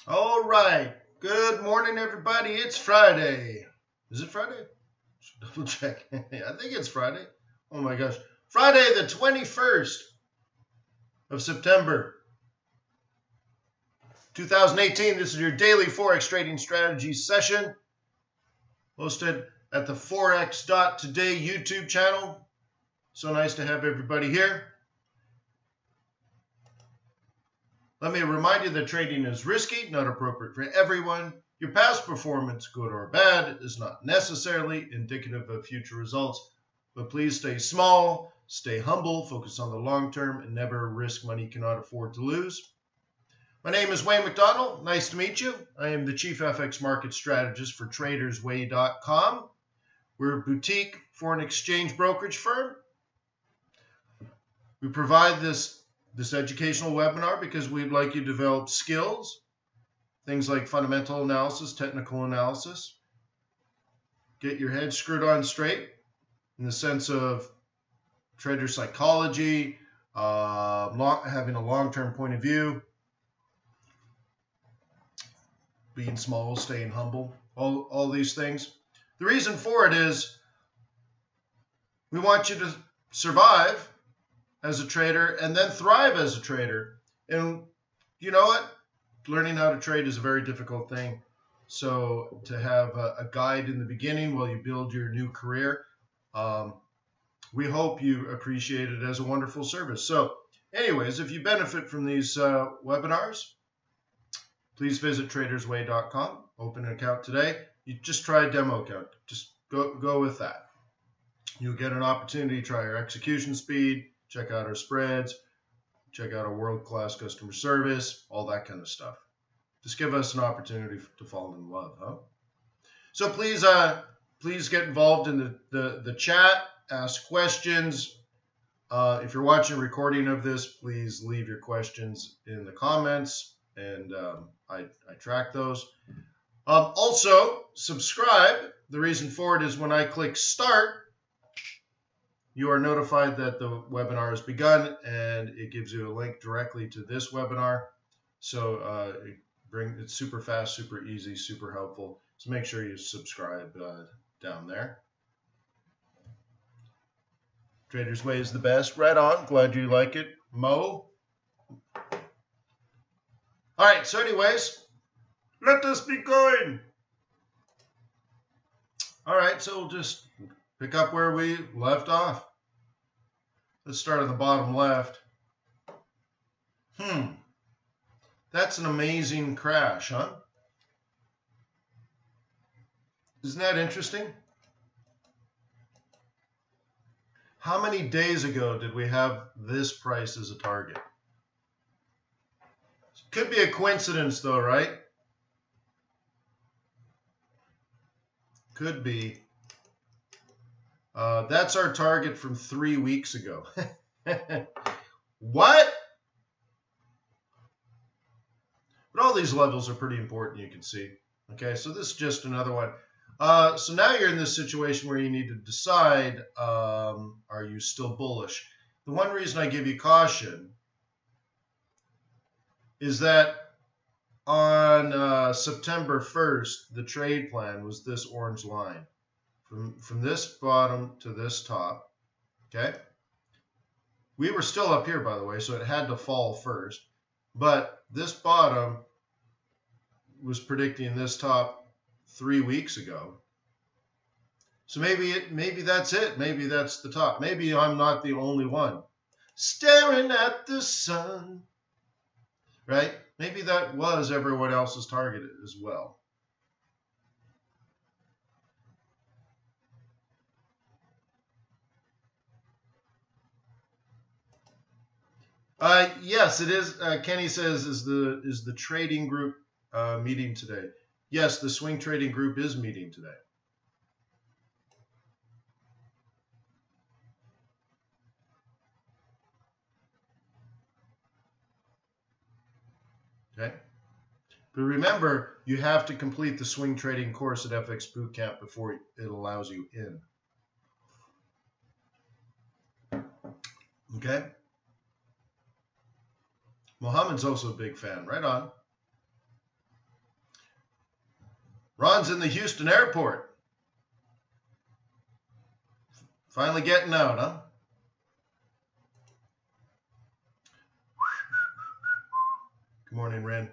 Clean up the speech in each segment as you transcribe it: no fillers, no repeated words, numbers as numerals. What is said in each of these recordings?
All right. Good morning, everybody. It's Friday. Is it Friday? Should double check. I think it's Friday. Oh my gosh. Friday the 21st of September, 2018. This is your daily Forex trading strategy session hosted at the Forex.Today YouTube channel. So nice to have everybody here. Let me remind you that trading is risky, not appropriate for everyone. Your past performance, good or bad, is not necessarily indicative of future results. But please stay small, stay humble, focus on the long term, and never risk money you cannot afford to lose. My name is Wayne McDonald. Nice to meet you. I am the Chief FX Market Strategist for TradersWay.com. We're a boutique foreign exchange brokerage firm. We provide this educational webinar because we'd like you to develop skills, things like fundamental analysis, technical analysis, get your head screwed on straight in the sense of trader psychology, having a long-term point of view, being small, staying humble, all these things. The reason for it is we want you to survive as a trader and then thrive as a trader. And you know what? Learning how to trade is a very difficult thing. So to have a guide in the beginning while you build your new career, we hope you appreciate it as a wonderful service. So anyways, if you benefit from these webinars, please visit TradersWay.com. Open an account today. You just try a demo account. Just go with that. You'll get an opportunity to try our execution speed, check out our spreads, check out our world-class customer service, all that kind of stuff. Just give us an opportunity to fall in love, huh? So please get involved in the chat, ask questions. If you're watching a recording of this, please leave your questions in the comments, and I track those. Also, subscribe. The reason for it is when I click start, you are notified that the webinar has begun, and it gives you a link directly to this webinar. So it's super fast, super easy, super helpful. So make sure you subscribe down there. Trader's Way is the best. Right on. Glad you like it, Mo. All right. So anyways, let us be going. All right. So we'll just pick up where we left off. Let's start at the bottom left. That's an amazing crash, huh? Isn't that interesting? How many days ago did we have this price as a target? Could be a coincidence though, right? Could be. That's our target from 3 weeks ago. What? But all these levels are pretty important, you can see. Okay, so this is just another one. So now you're in this situation where you need to decide, are you still bullish? The one reason I give you caution is that on September 1st, the trade plan was this orange line. From this bottom to this top, okay? We were still up here, by the way, so it had to fall first. But this bottom was predicting this top 3 weeks ago. So maybe that's it. Maybe that's the top. Maybe I'm not the only one staring at the sun, right? Maybe that was everyone else's target as well. Yes, it is. Kenny says, is the trading group meeting today? Yes, the swing trading group is meeting today. Okay. But remember, you have to complete the swing trading course at FX Bootcamp before it allows you in. Okay. Mohammed's also a big fan. Right on. Ron's in the Houston airport. Finally getting out, huh? Good morning, Ren.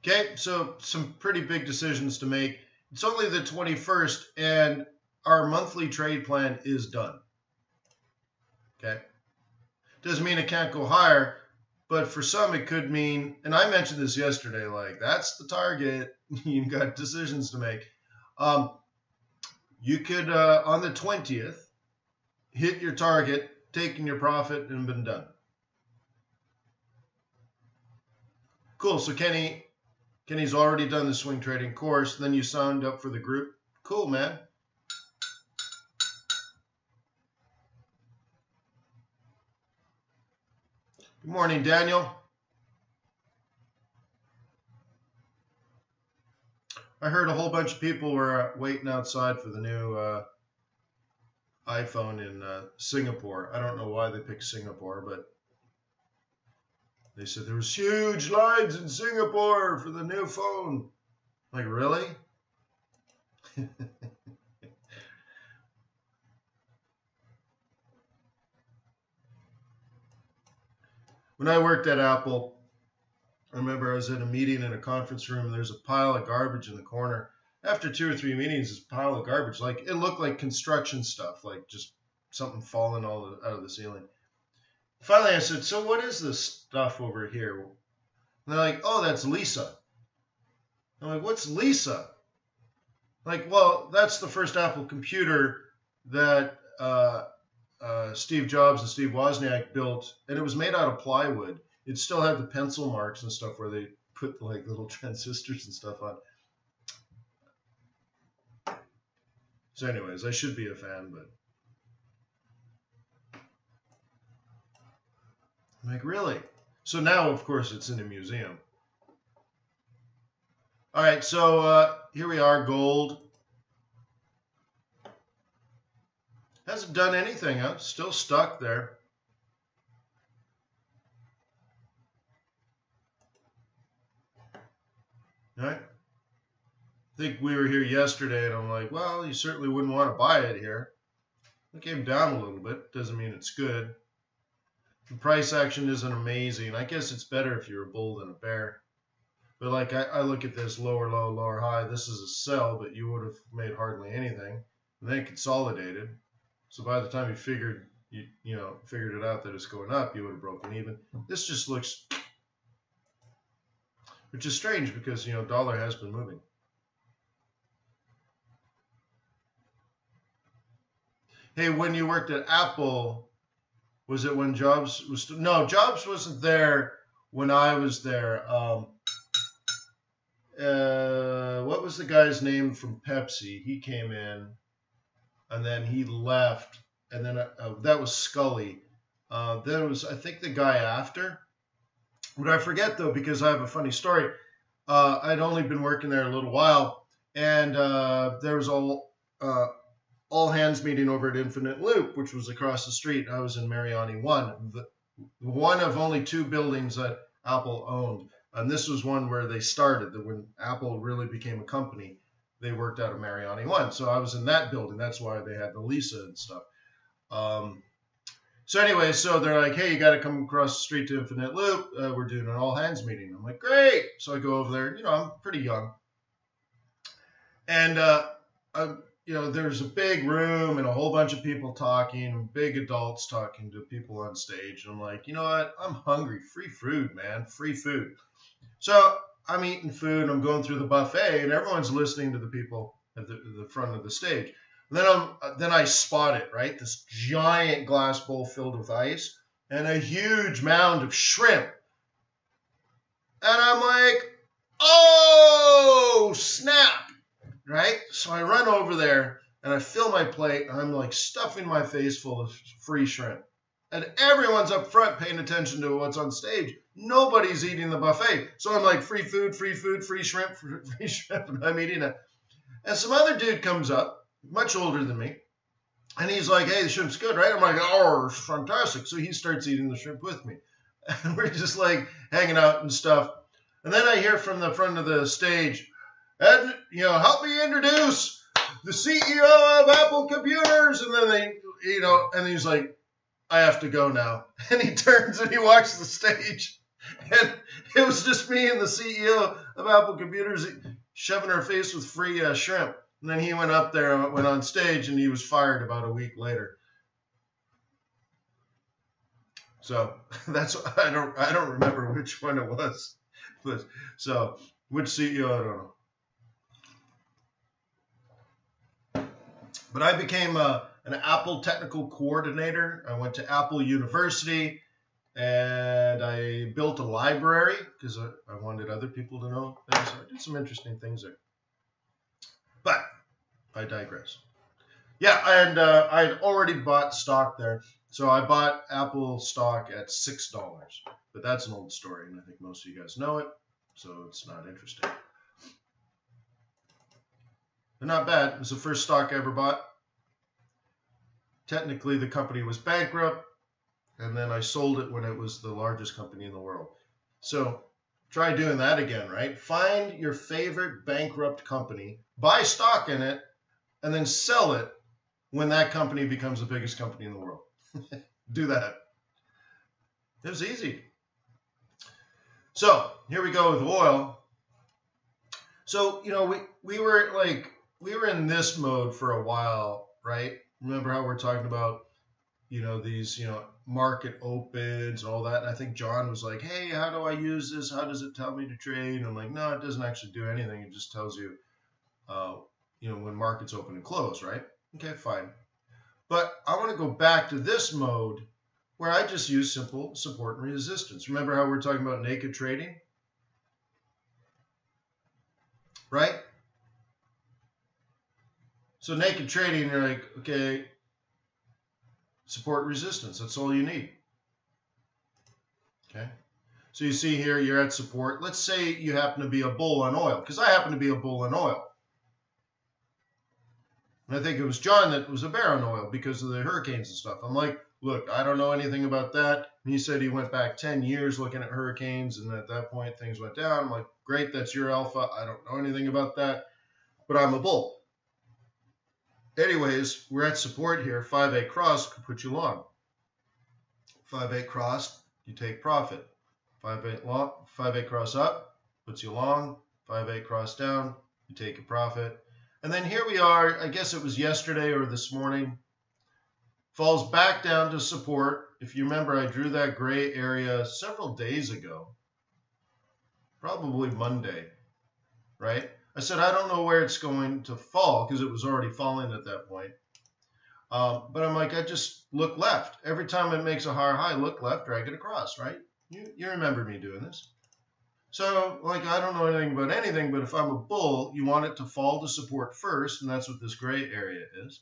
Okay, so some pretty big decisions to make. It's only the 21st, and our monthly trade plan is done. Okay? Doesn't mean it can't go higher, but for some it could mean, and I mentioned this yesterday, like that's the target. You've got decisions to make. You could, on the 20th, hit your target, taken your profit, and been done. Cool, so Kenny's already done the swing trading course. Then you signed up for the group. Cool, man. Good morning, Daniel. I heard a whole bunch of people were waiting outside for the new iPhone in Singapore. I don't know why they picked Singapore, but they said there was huge lines in Singapore for the new phone. Like, really? When I worked at Apple, I remember I was at a meeting in a conference room. There's a pile of garbage in the corner. After 2 or 3 meetings, this pile of garbage, like it looked like construction stuff, like just something falling out of the ceiling. Finally, I said, so what is this stuff over here? And they're like, oh, that's Lisa. I'm like, what's Lisa? Like, well, that's the first Apple computer that Steve Jobs and Steve Wozniak built, and it was made out of plywood. It still had the pencil marks and stuff where they put like little transistors and stuff on. So anyways, I should be a fan, but I'm like, really? So now, of course, it's in a museum. All right, so here we are, gold. Hasn't done anything, huh? Still stuck there. All right. I think we were here yesterday, and I'm like, well, you certainly wouldn't want to buy it here. It came down a little bit. Doesn't mean it's good. The price action isn't amazing. I guess it's better if you're a bull than a bear. But like I look at this lower low, lower high. This is a sell, but you would have made hardly anything. And then it consolidated. So by the time you figured it out that it's going up, you would have broken even. This just looks, which is strange because dollar has been moving. Hey, when you worked at Apple, was it when Jobs was? No, Jobs wasn't there when I was there. What was the guy's name from Pepsi? He came in, and then he left, and then that was Scully. Then it was, I think, the guy after. But I forget, though, because I have a funny story. I'd only been working there a little while, and there was all hands meeting over at Infinite Loop, which was across the street. I was in Mariani 1, one of only 2 buildings that Apple owned. And this was one where they started, that when Apple really became a company, they worked out of Mariani 1. So I was in that building. That's why they had the Lisa and stuff. So anyway, so they're like, hey, you got to come across the street to Infinite Loop. We're doing an all hands meeting. I'm like, great. So I go over there. I'm pretty young. And, there's a big room and a whole bunch of people talking, big adults talking to people on stage. And I'm like, you know what? I'm hungry. Free food, man. Free food. So I'm eating food. I'm going through the buffet, and everyone's listening to the people at the front of the stage. And then I spot it, right? This giant glass bowl filled with ice and a huge mound of shrimp. And I'm like, oh, snap. Right? So I run over there and I fill my plate. And I'm like stuffing my face full of free shrimp. And everyone's up front paying attention to what's on stage. Nobody's eating the buffet. So I'm like, free food, free shrimp, free shrimp. And I'm eating it. And some other dude comes up, much older than me. And he's like, hey, the shrimp's good, right? I'm like, oh, it's fantastic. So he starts eating the shrimp with me. And we're just like hanging out and stuff. And then I hear from the front of the stage, and help me introduce the CEO of Apple Computers. And then they, and he's like, I have to go now. And he turns and he walks the stage. And it was just me and the CEO of Apple Computers shoving our face with free shrimp. And then he went up there and went on stage, and he was fired about a week later. So that's I don't remember which one it was. So which CEO, I don't know. But I became an Apple technical coordinator. I went to Apple University, and I built a library because I wanted other people to know things. So I did some interesting things there. But I digress. Yeah, and I'd already bought stock there. So I bought Apple stock at $6. But that's an old story, and I think most of you guys know it, so it's not interesting. But not bad. It was the first stock I ever bought. Technically, the company was bankrupt, and then I sold it when it was the largest company in the world. So try doing that again, right? Find your favorite bankrupt company, buy stock in it, and then sell it when that company becomes the biggest company in the world. Do that. It was easy. So here we go with oil. So, we were in this mode for a while, right? Remember how we're talking about, these, market opens and all that. And I think John was like, hey, how do I use this? How does it tell me to trade? And I'm like, no, it doesn't actually do anything. It just tells you, when markets open and close, right? Okay, fine. But I want to go back to this mode where I just use simple support and resistance. Remember how we're talking about naked trading? Right? So naked trading, you're like, okay, support resistance. That's all you need. Okay. So you see here, you're at support. Let's say you happen to be a bull on oil, because I happen to be a bull on oil. And I think it was John that was a bear on oil because of the hurricanes and stuff. I'm like, look, I don't know anything about that. And he said he went back 10 years looking at hurricanes, and at that point things went down. I'm like, great, that's your alpha. I don't know anything about that, but I'm a bull. Anyways, we're at support here. 5A cross could put you long. 5A cross, you take profit. 5A long, 5A cross up, puts you long. 5A cross down, you take a profit. And then here we are, I guess it was yesterday or this morning, falls back down to support. If you remember, I drew that gray area several days ago, probably Monday, right? I said, I don't know where it's going to fall because it was already falling at that point. But I'm like, I just look left. Every time it makes a higher high, look left, drag it across, right? You remember me doing this. So, I don't know anything about anything, but if I'm a bull, you want it to fall to support first, and that's what this gray area is.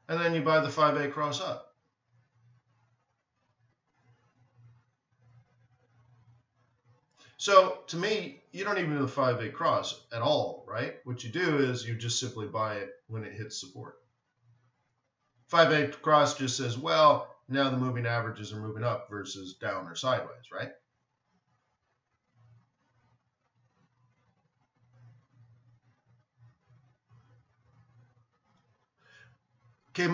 And then you buy the 5A cross up. So, to me, you don't even do the 5A cross at all, right? What you do is you just simply buy it when it hits support. 5A cross just says, well, now the moving averages are moving up versus down or sideways, right? Okay,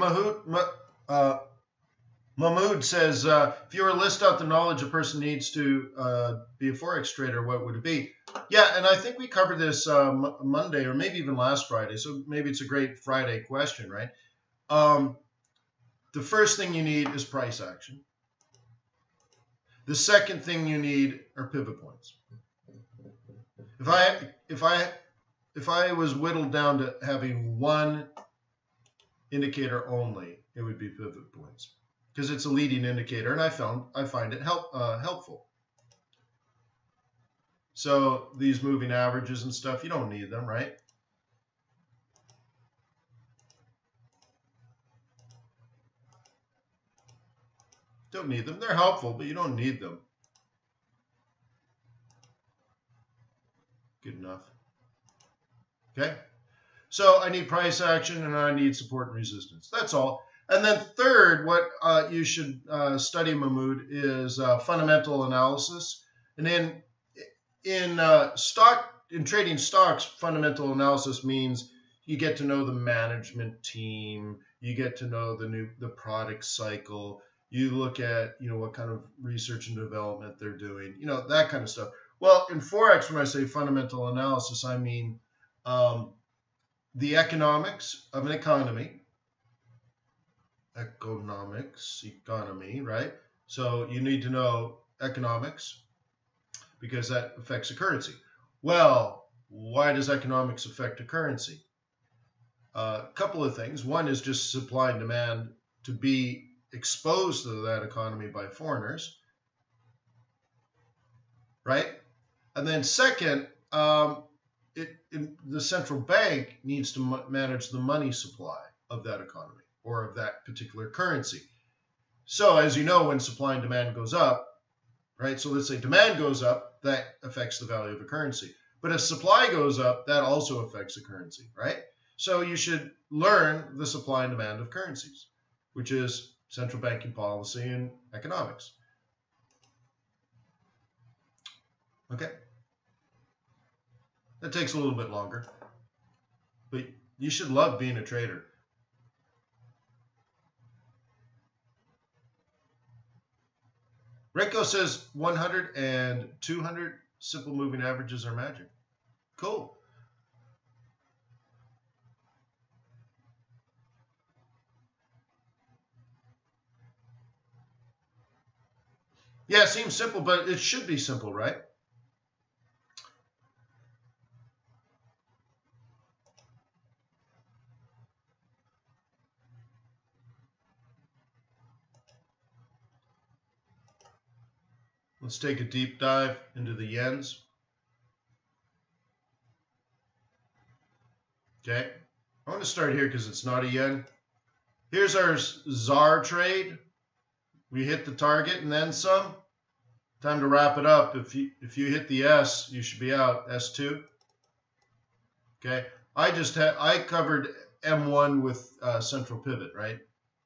Mahmoud says, if you were to list out the knowledge a person needs to be a Forex trader, what would it be? Yeah, and I think we covered this Monday or maybe even last Friday, so maybe it's a great Friday question, right? The first thing you need is price action. The second thing you need are pivot points. If I was whittled down to having one indicator only, it would be pivot points because it's a leading indicator, and I find it helpful. So these moving averages and stuff, you don't need them, right? Don't need them. They're helpful, but you don't need them. Good enough. Okay. So I need price action and I need support and resistance. That's all. And then third, what you should study, Mahmood, is fundamental analysis. And then in trading stocks, fundamental analysis means you get to know the management team, you get to know the product cycle, you look at what kind of research and development they're doing, that kind of stuff. Well, in Forex, when I say fundamental analysis, I mean the economics of an economy. Economy, right? So you need to know economics because that affects a currency. Well, why does economics affect a currency? A couple of things. One is just supply and demand to be exposed to that economy by foreigners, right? And then second, the central bank needs to manage the money supply of that economy or of that particular currency. So as you know, when supply and demand goes up, right? So let's say demand goes up, that affects the value of a currency. But if supply goes up, that also affects the currency, right? So you should learn the supply and demand of currencies, which is central banking policy and economics. Okay. That takes a little bit longer, but you should love being a trader. Renko says 100 and 200 simple moving averages are magic. Cool. Yeah, it seems simple, but it should be simple, right? Let's take a deep dive into the yens. Okay, I want to start here because it's not a yen. Here's our ZAR trade. We hit the target and then some. Time to wrap it up. If you hit the S, you should be out. S2. Okay, I covered M1 with central pivot, right?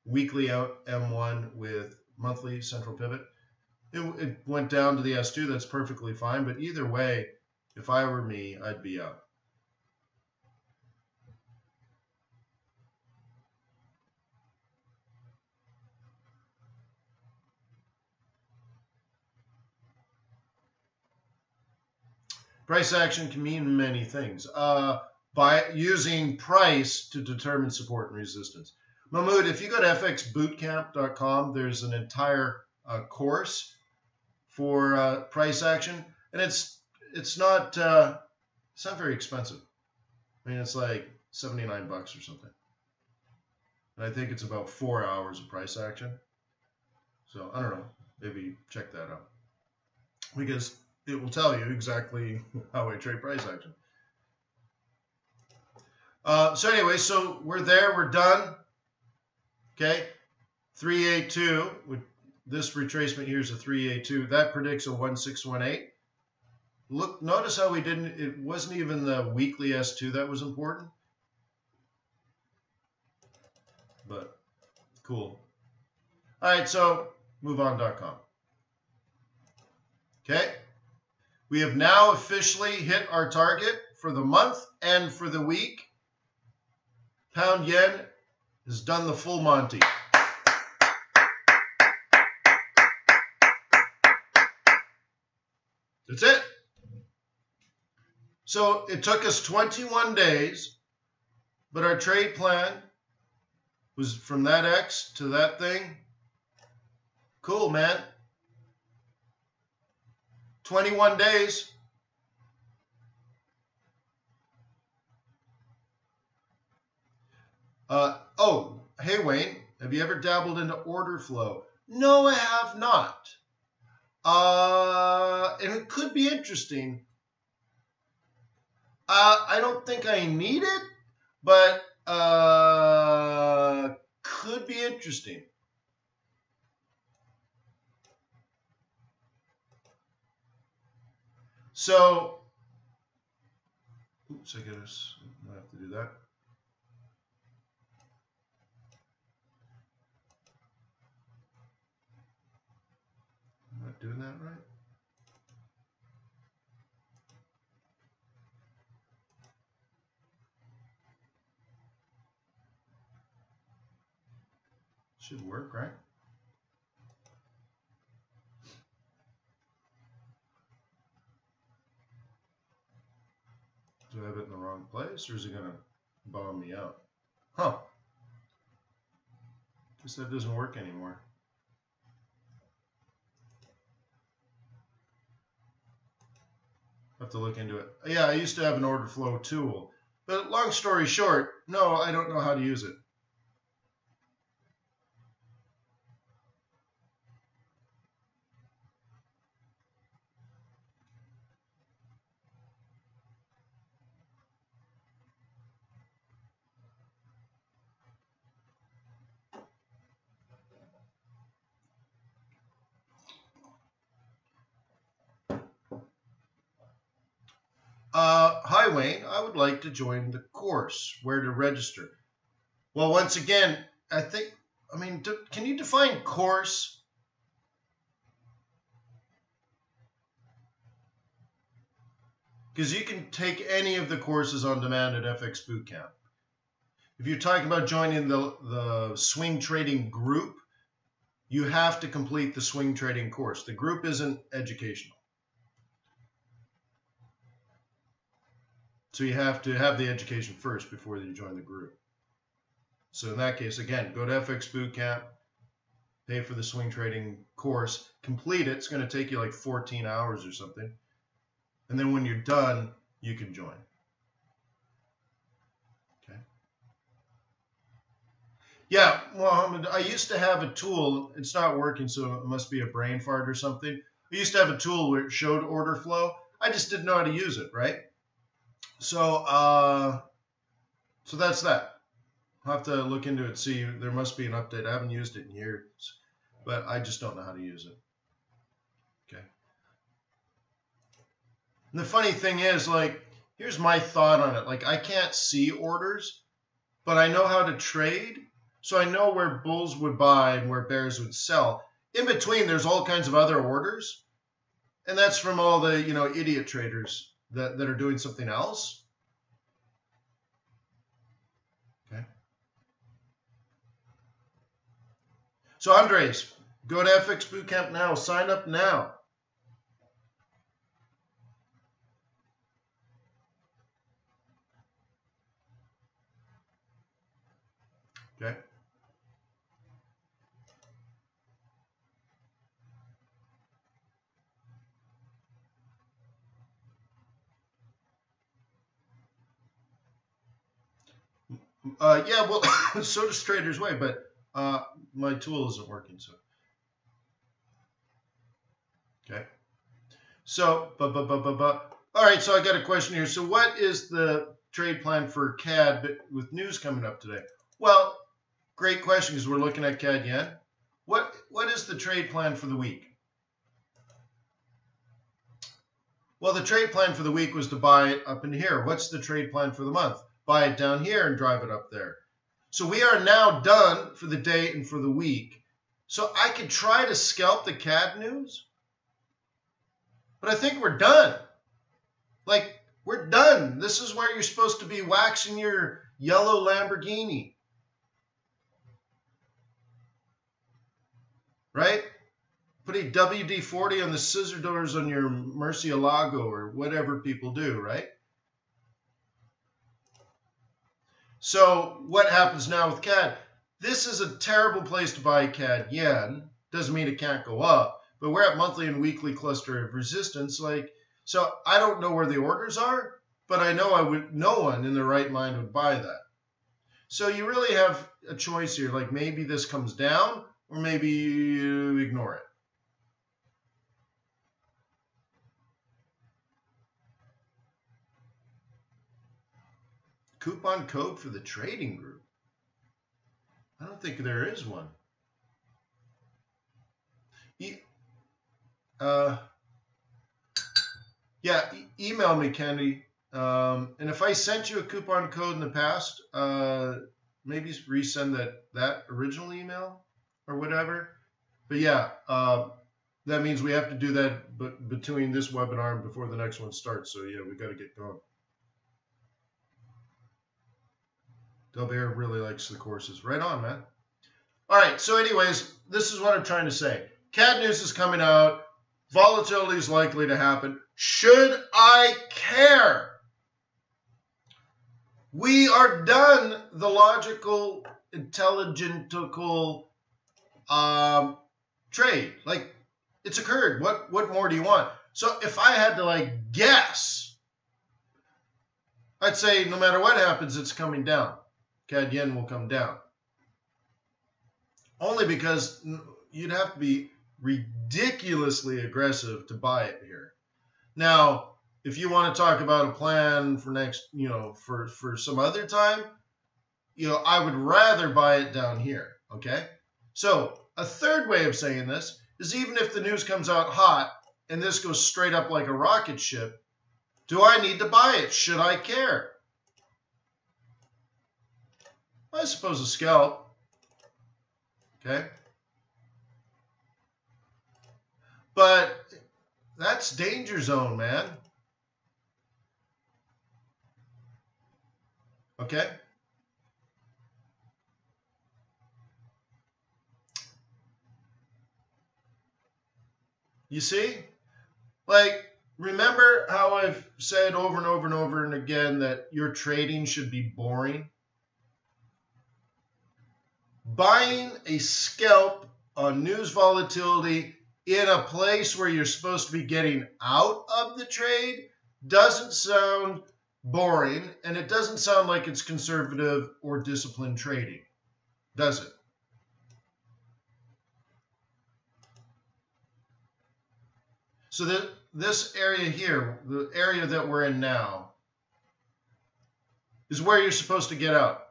Weekly M1 with monthly central pivot. It went down to the S2. That's perfectly fine. But either way, if I were me, I'd be out. Price action can mean many things. By using price to determine support and resistance. Mahmood, if you go to fxbootcamp.com, there's an entire course for price action, and it's not very expensive. I mean, it's like $79 or something, and I think it's about 4 hours of price action. So I don't know, maybe check that out because it will tell you exactly how I trade price action. So anyway, so we're there, we're done. Okay, 382. This retracement here is a 382. That predicts a 1618. Look, notice how it wasn't even the weekly S2 that was important. But cool. All right, so moveon.com. Okay. We have now officially hit our target for the month and for the week. Pound yen has done the full Monty. That's it. So it took us 21 days, but our trade plan was from that X to that thing. Cool, man. 21 days. Oh, hey, Wayne, have you ever dabbled into order flow? No, I have not. And it could be interesting. I don't think I need it, but could be interesting. So, oops, I have to do that. doing that right? Should work, right? Do I have it in the wrong place, or is it going to bomb me out? Huh. Guess that doesn't work anymore. Have to look into it. Yeah, I used to have an order flow tool. But long story short, no, I don't know how to use it. Hi, Wayne. I would like to join the course. Where to register? Well, once again, can you define course? Because you can take any of the courses on demand at FX Bootcamp. If you're talking about joining the swing trading group, you have to complete the swing trading course. The group isn't educational. So you have to have the education first before you join the group. So in that case, again, go to FX Bootcamp, pay for the swing trading course, complete it. It's going to take you like 14 hours or something. And then when you're done, you can join. Okay. Yeah, Mohammed, I used to have a tool. It's not working, so it must be a brain fart or something. I used to have a tool where it showed order flow. I just didn't know how to use it, right? So, so that's that. I'll have to look into it, see. There must be an update. I haven't used it in years, but I just don't know how to use it. Okay. And the funny thing is, like, here's my thought on it. Like, I can't see orders, but I know how to trade. So I know where bulls would buy and where bears would sell. In between, there's all kinds of other orders. And that's from all the, idiot traders that are doing something else. Okay. So Andres, go to FX Bootcamp now. Sign up now. Okay. Yeah, well, so does Trader's Way, but my tool isn't working, so. Okay. So, all right, so I got a question here. So what is the trade plan for CAD with news coming up today? Well, great question, because we're looking at CAD yen. What is the trade plan for the week? Well, the trade plan for the week was to buy it up in here. What's the trade plan for the month? Buy it down here and drive it up there. So we are now done for the day and for the week. So I could try to scalp the CAD news, but I think we're done. Like, we're done. This is where you're supposed to be waxing your yellow Lamborghini. Right? Putting WD-40 on the scissor doors on your Murcielago or whatever people do, right? So what happens now with CAD? This is a terrible place to buy CAD yen. Doesn't mean it can't go up, but we're at monthly and weekly cluster of resistance. So I don't know where the orders are, but I know no one in their right mind would buy that. So you really have a choice here. Like, maybe this comes down, or maybe you ignore it. Coupon code for the trading group? I don't think there is one. Email me, Candy. And if I sent you a coupon code in the past, maybe resend that original email or whatever. But yeah, that means we have to do that between this webinar and before the next one starts. So yeah, we got to get going. Delbear really likes the courses. Right on, man. All right. So anyways, this is what I'm trying to say. CAD news is coming out. Volatility is likely to happen. Should I care? We are done the logical, intelligentical trade. Like, it's occurred. What more do you want? So if I had to like guess, I'd say no matter what happens, it's coming down. CAD yen will come down. Only because you'd have to be ridiculously aggressive to buy it here. Now, if you want to talk about a plan for next, for some other time, I would rather buy it down here, okay? So a third way of saying this is even if the news comes out hot and this goes straight up like a rocket ship, do I need to buy it? Should I care? I suppose a scalp, okay? But that's danger zone, man. Okay? You see? Like, remember how I've said over and over and over and again that your trading should be boring? Buying a scalp on news volatility in a place where you're supposed to be getting out of the trade doesn't sound boring, and it doesn't sound like it's conservative or disciplined trading, does it? So this area here, the area that we're in now, is where you're supposed to get out,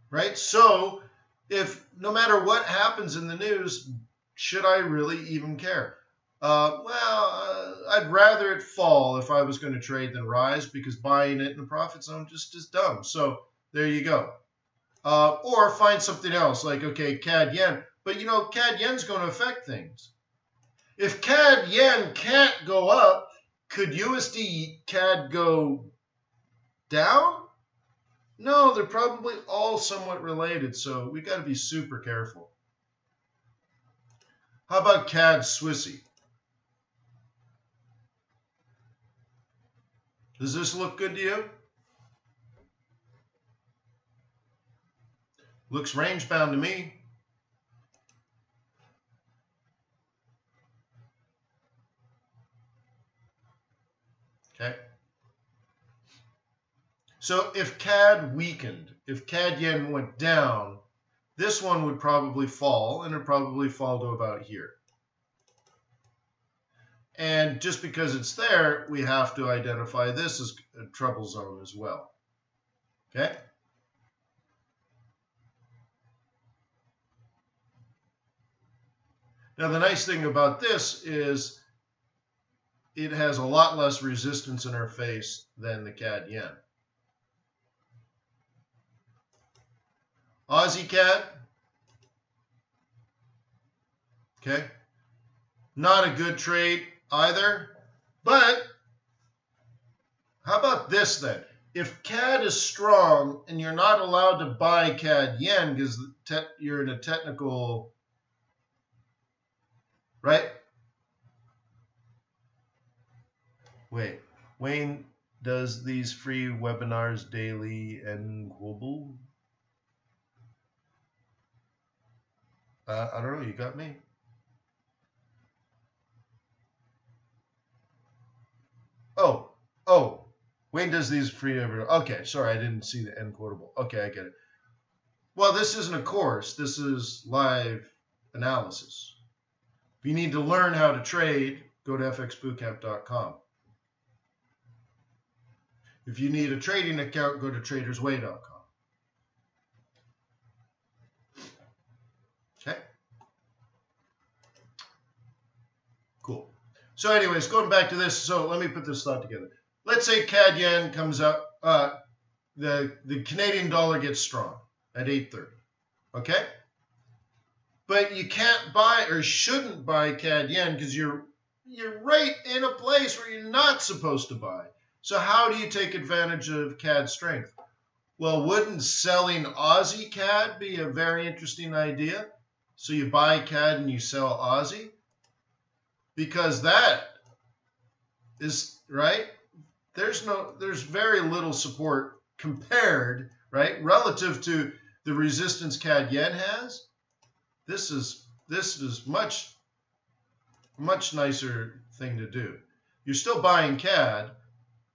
right? So if no matter what happens in the news, should I really even care? I'd rather it fall if I was going to trade than rise, because buying it in the profit zone just is dumb. So there you go. Or find something else like, okay, CAD yen. But CAD yen's going to affect things. If CAD yen can't go up, could USD CAD go down? No, they're probably all somewhat related, so we got to be super careful. How about CAD Swissy? Does this look good to you? Looks range bound to me. Okay. So if CAD weakened, if CAD yen went down, this one would probably fall, and it'd probably fall to about here. And just because it's there, we have to identify this as a trouble zone as well. Okay? Now, the nice thing about this is it has a lot less resistance in our face than the CAD yen. Aussie CAD. Okay? Not a good trade either. But how about this then? If CAD is strong and you're not allowed to buy CAD yen because you're in a technical, right? Wait, Wayne does these free webinars daily and global? I don't know, you got me. Oh, Wayne does these free every. Okay, sorry, I didn't see the end quotable. Okay, I get it. Well, this isn't a course. This is live analysis. If you need to learn how to trade, go to fxbootcamp.com. If you need a trading account, go to tradersway.com. Okay? Cool. So anyways, going back to this, so let me put this thought together. Let's say CAD yen comes up, the Canadian dollar gets strong at 8:30. Okay? But you can't buy or shouldn't buy CAD yen because you're right in a place where you're not supposed to buy. So how do you take advantage of CAD strength? Well, wouldn't selling Aussie CAD be a very interesting idea? So you buy CAD and you sell Aussie? Because that is, right? There's very little support compared, right? Relative to the resistance CAD yen has. This is much nicer thing to do. You're still buying CAD,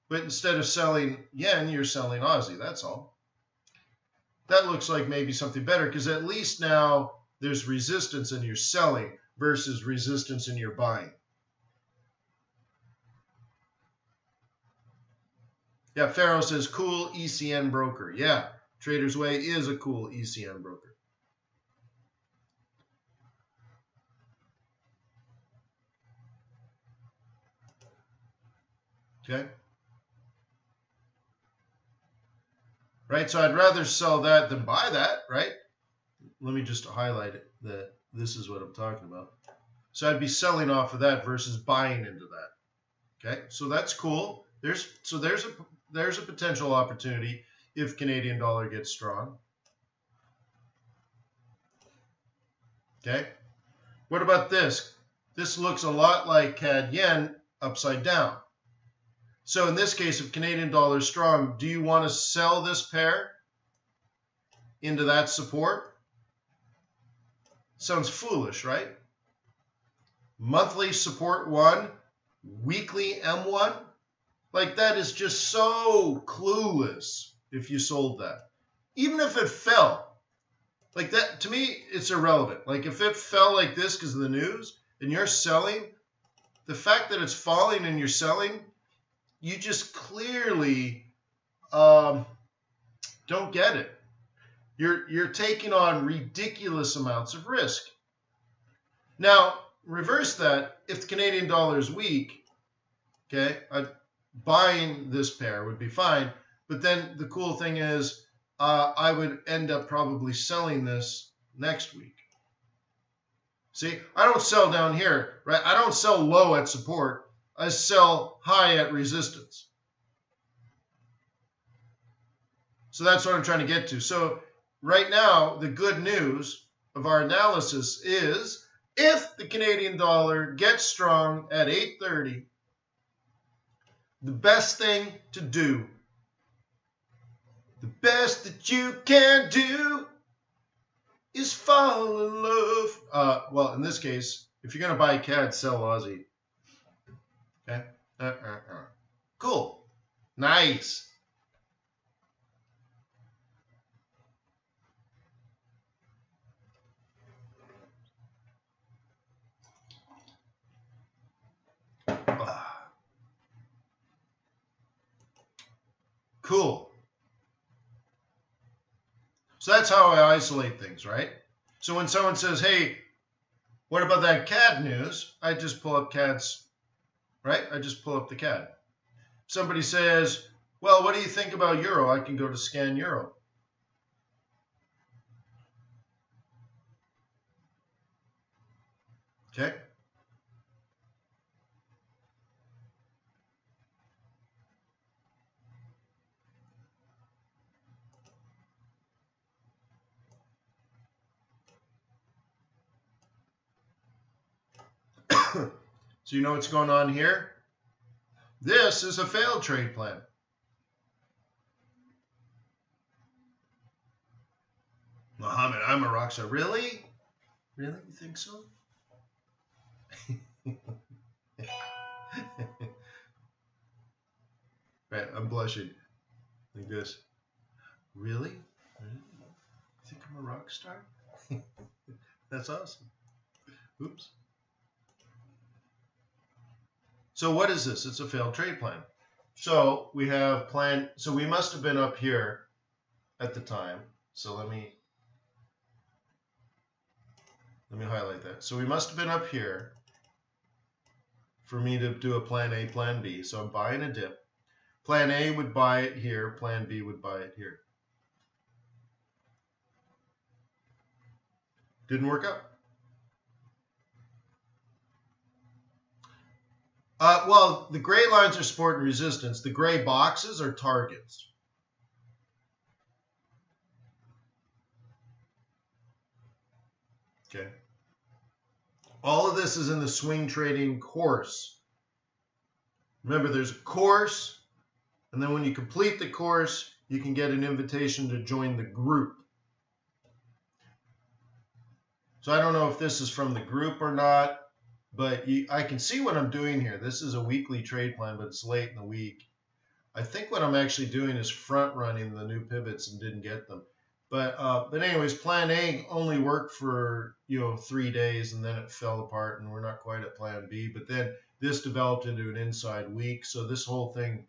but instead of selling yen, you're selling Aussie. That's all. That looks like maybe something better because at least now there's resistance in your selling versus resistance in your buying. Yeah, Pharaoh says, cool ECN broker. Yeah, Trader's Way is a cool ECN broker. Okay. Right, so I'd rather sell that than buy that, right? Let me just highlight it, that this is what I'm talking about. So I'd be selling off of that versus buying into that. Okay, so that's cool. There's a potential opportunity if Canadian dollar gets strong. Okay, what about this? This looks a lot like CAD yen upside down. So in this case, if Canadian dollar is strong, do you want to sell this pair into that support? Sounds foolish, right? Monthly support 1, weekly M1. Like that is just so clueless if you sold that. Even if it fell. Like that, to me, it's irrelevant. Like if it fell like this because of the news and you're selling, the fact that it's falling and you're selling, you just clearly don't get it. You're taking on ridiculous amounts of risk. Now, reverse that. If the Canadian dollar is weak, okay, buying this pair would be fine. But then the cool thing is I would end up probably selling this next week. See, I don't sell down here, right? I don't sell low at support. I sell high at resistance. So that's what I'm trying to get to. So right now, the good news of our analysis is if the Canadian dollar gets strong at 8.30, the best thing to do, the best that you can do is fall in love. Well, in this case, if you're going to buy CAD, sell Aussie. Okay? Cool. Nice. Cool. So that's how I isolate things, right? So when someone says, hey, what about that CAD news? I just pull up CAD's, right? I just pull up the CAD. Somebody says, well, what do you think about Euro? I can go to scan Euro. Okay. So you know what's going on here? This is a failed trade plan. Mohammed, I'm a rock star. Really? Really? You think so? Right, I'm blushing like this. Really? Really? You think I'm a rock star? That's awesome. Oops. So what is this? It's a failed trade plan. So we have plan. So we must have been up here at the time. So let me highlight that. So we must have been up here for me to do a plan A, plan B. So I'm buying a dip. Plan A would buy it here. Plan B would buy it here. Didn't work out. Well, the gray lines are support and resistance. The gray boxes are targets. Okay. All of this is in the swing trading course. Remember, there's a course, and then when you complete the course, you can get an invitation to join the group. So I don't know if this is from the group or not, but I can see what I'm doing here. This is a weekly trade plan, but it's late in the week. I think what I'm actually doing is front running the new pivots and didn't get them. But anyways, plan A only worked for 3 days, and then it fell apart, and we're not quite at plan B. But then this developed into an inside week, so this whole thing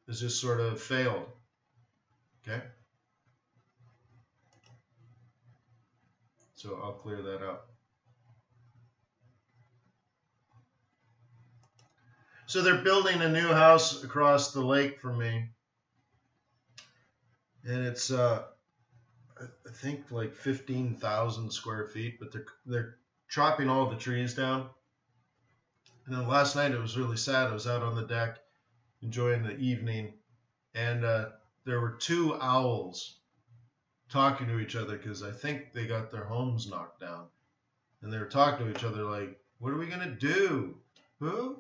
has just sort of failed. Okay. So I'll clear that up. So they're building a new house across the lake from me. And it's, I think, like 15,000 square feet, but they're chopping all the trees down. And then last night it was really sad. I was out on the deck enjoying the evening, and there were 2 owls talking to each other because I think they got their homes knocked down. And they were talking to each other like, what are we going to do? Who?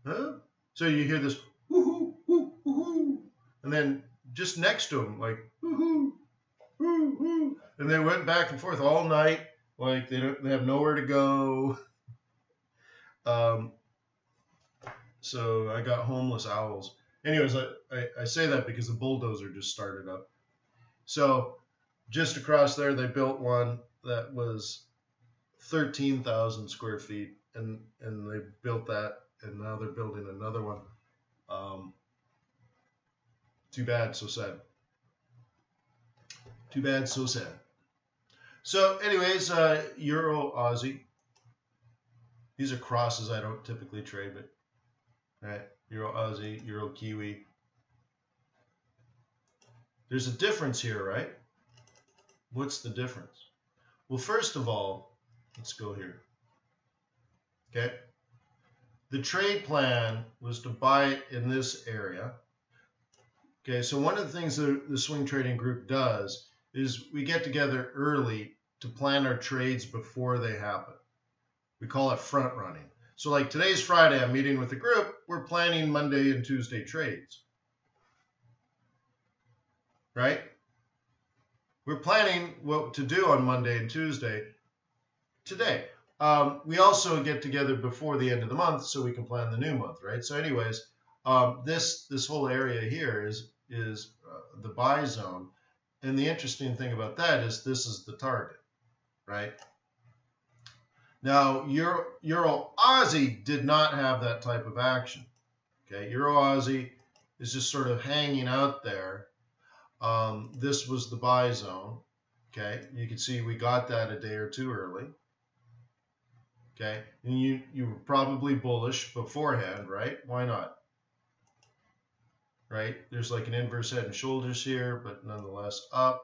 Huh? So you hear this woohoo, woo, woohoo, and then just next to them, like woohoo, woo, woo, and they went back and forth all night, like they have nowhere to go. So I got homeless owls. Anyways, I say that because the bulldozer just started up. So just across there, they built one that was 13,000 square feet, and they built that. And now they're building another one. Too bad, so sad. Too bad, so sad. So anyways, Euro, Aussie. These are crosses I don't typically trade, but right, Euro, Aussie, Euro, Kiwi. There's a difference here, right? What's the difference? Well, first of all, let's go here. Okay. The trade plan was to buy it in this area. Okay, so one of the things that the swing trading group does is we get together early to plan our trades before they happen. We call it front running. So like today's Friday, I'm meeting with the group. We're planning Monday and Tuesday trades. Right? We're planning what to do on Monday and Tuesday today. We also get together before the end of the month so we can plan the new month, right? So anyways, this whole area here is the buy zone. And the interesting thing about that is this is the target, right? Now, Euro Aussie did not have that type of action. Okay, Euro Aussie is just sort of hanging out there. This was the buy zone. Okay, you can see we got that a day or two early. Okay, and you were probably bullish beforehand, right? Why not? Right? There's like an inverse head and shoulders here, but nonetheless up.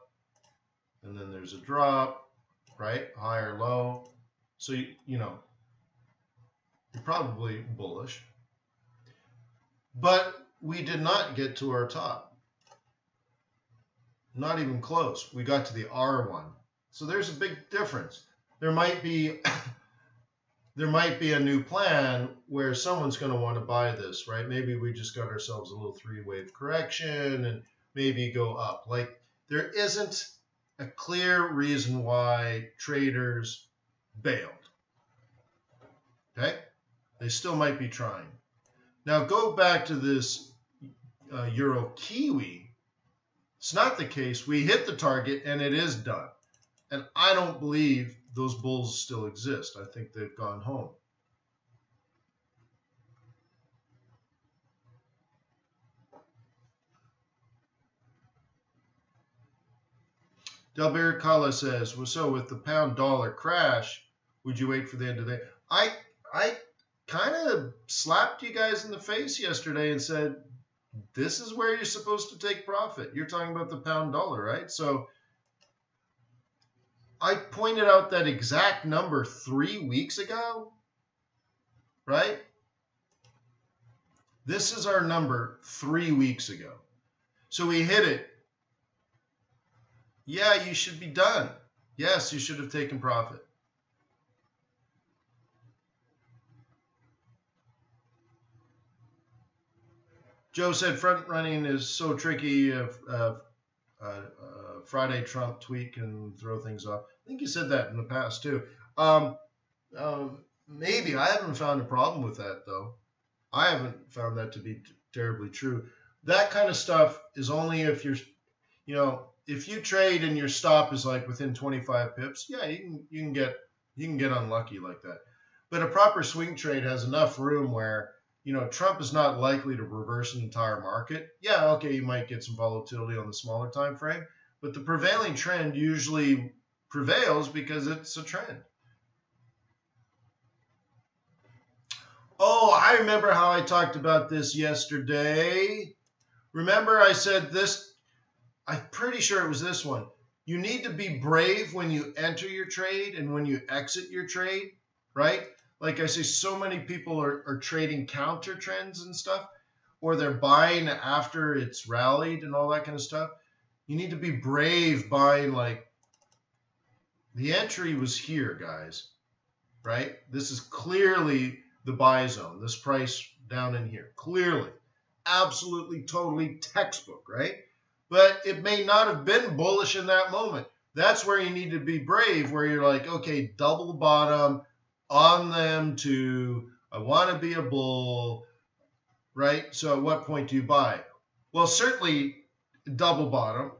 And then there's a drop, right? High or low. So, you're probably bullish. But we did not get to our top. Not even close. We got to the R1. So there's a big difference. There might be a new plan where someone's going to want to buy this, right? Maybe we just got ourselves a little 3-wave correction and maybe go up. Like, there isn't a clear reason why traders bailed. Okay? They still might be trying. Now go back to this Euro Kiwi. It's not the case. We hit the target and it is done. And I don't believe those bulls still exist. I think they've gone home. Delbert Kala says, well, so with the pound dollar crash, would you wait for the end of the day? I kind of slapped you guys in the face yesterday and said, this is where you're supposed to take profit. You're talking about the pound dollar, right? So I pointed out that exact number 3 weeks ago, right? This is our number 3 weeks ago. So we hit it. Yeah, you should be done. Yes, you should have taken profit. Joe said front running is so tricky. Friday Trump tweet can throw things off. I think you said that in the past too. Maybe. I haven't found a problem with that though. I haven't found that to be terribly true. That kind of stuff is only if you're, if you trade and your stop is like within 25 pips, yeah, you can get unlucky like that. But a proper swing trade has enough room where, Trump is not likely to reverse an entire market. Yeah, okay, you might get some volatility on the smaller time frame, but the prevailing trend usually prevails because it's a trend. Oh, I remember how I talked about this yesterday. Remember I said this, I'm pretty sure it was this one. You need to be brave when you enter your trade and when you exit your trade, right? Like I say, so many people are trading counter trends and stuff, or they're buying after it's rallied and all that kind of stuff. You need to be brave buying, like, the entry was here, guys, right? This is clearly the buy zone, this price down in here, clearly, absolutely, totally textbook, right? But it may not have been bullish in that moment. That's where you need to be brave, where you're like, okay, double bottom on them to, I want to be a bull, right? So at what point do you buy? Well, certainly double bottom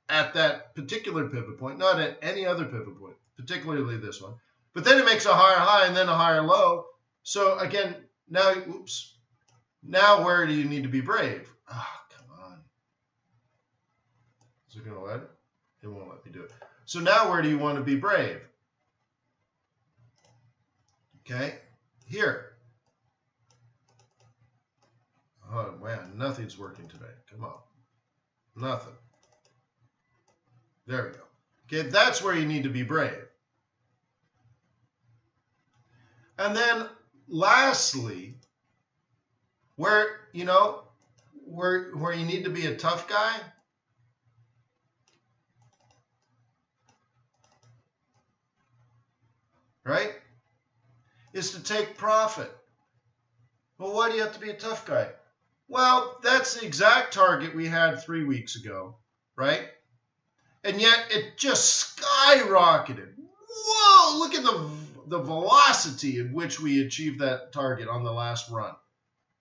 at that particular pivot point, not at any other pivot point, particularly this one. But then it makes a higher high and then a higher low. So again, now, now where do you need to be brave? Ah, come on. Is it going to let it? It won't let me do it. So now where do you want to be brave? Okay, here. Oh man, nothing's working today. Come on. Nothing. There we go. Okay, that's where you need to be brave. And then lastly, where you need to be a tough guy, right, is to take profit. Well, why do you have to be a tough guy? Well, that's the exact target we had 3 weeks ago, right? And yet it just skyrocketed. Whoa, look at the velocity at which we achieved that target on the last run,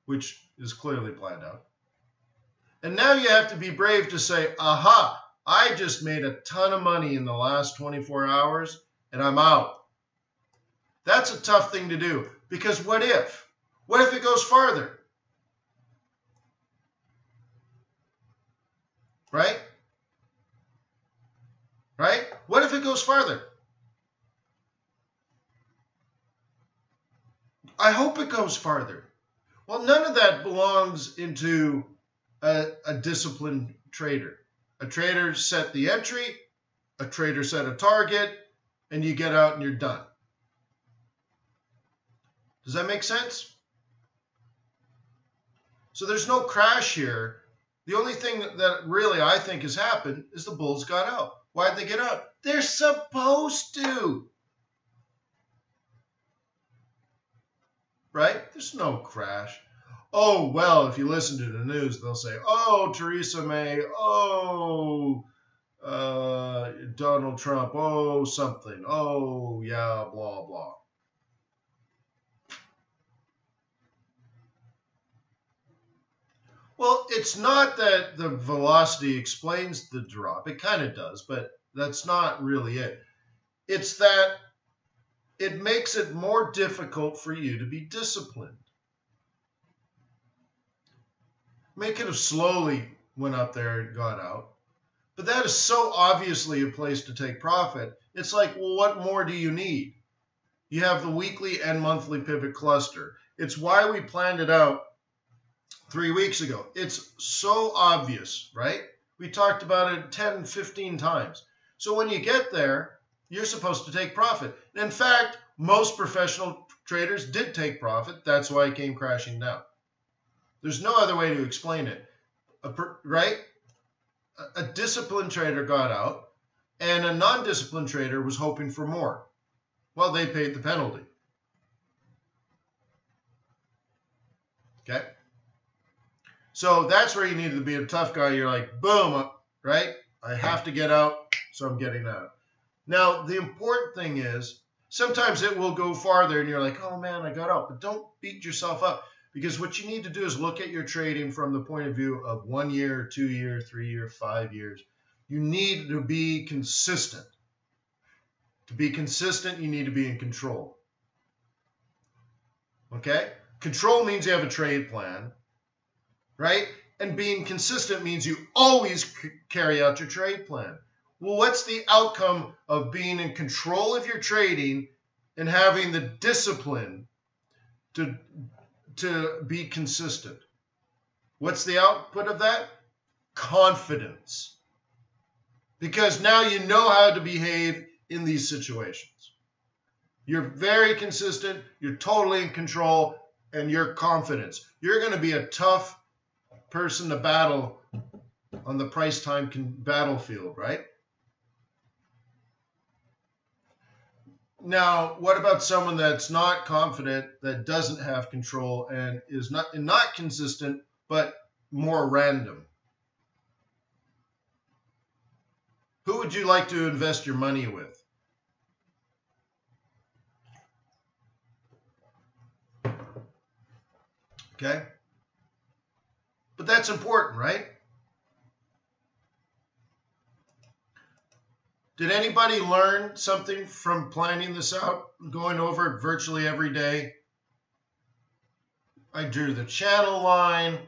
which is clearly planned out. And now you have to be brave to say, aha, I just made a ton of money in the last 24 hours and I'm out. That's a tough thing to do, because what if? What if it goes farther? Right? Right? What if it goes farther? I hope it goes farther. Well, none of that belongs into a disciplined trader. A trader set the entry, a trader set a target, and you get out and you're done. Does that make sense? So there's no crash here. The only thing that really I think has happened is the bulls got out. Why did they get out? They're supposed to. Right? There's no crash. Oh, well, if you listen to the news, they'll say, oh, Theresa May, oh, Donald Trump, oh, something, oh, yeah, blah, blah. Well, it's not that the velocity explains the drop. It kind of does, but that's not really it. It's that it makes it more difficult for you to be disciplined. I mean, it could have slowly went up there and got out, but that is so obviously a place to take profit. It's like, well, what more do you need? You have the weekly and monthly pivot cluster. It's why we planned it out 3 weeks ago. It's so obvious, right? We talked about it 10, 15 times. So when you get there, you're supposed to take profit. In fact, most professional traders did take profit. That's why it came crashing down. There's no other way to explain it. Right? A disciplined trader got out, and a non-disciplined trader was hoping for more. Well, they paid the penalty. Okay? So that's where you need to be a tough guy. You're like, boom, right? I have to get out, so I'm getting out. Now, the important thing is, sometimes it will go farther and you're like, oh man, I got out. But don't beat yourself up, because what you need to do is look at your trading from the point of view of 1 year, 2 year, 3 year, 5 years. You need to be consistent. To be consistent, you need to be in control. Okay? Control means you have a trade plan, right? And being consistent means you always carry out your trade plan. Well, what's the outcome of being in control of your trading and having the discipline to be consistent? What's the output of that? Confidence. Because now you know how to behave in these situations. You're very consistent, you're totally in control, and you're confident. You're going to be a tough person to battle on the price time battlefield, right? Now, what about someone that's not confident, that doesn't have control, and is not consistent, but more random? Who would you like to invest your money with? Okay? But that's important, right? Did anybody learn something from planning this out, going over it virtually every day? I drew the channel line.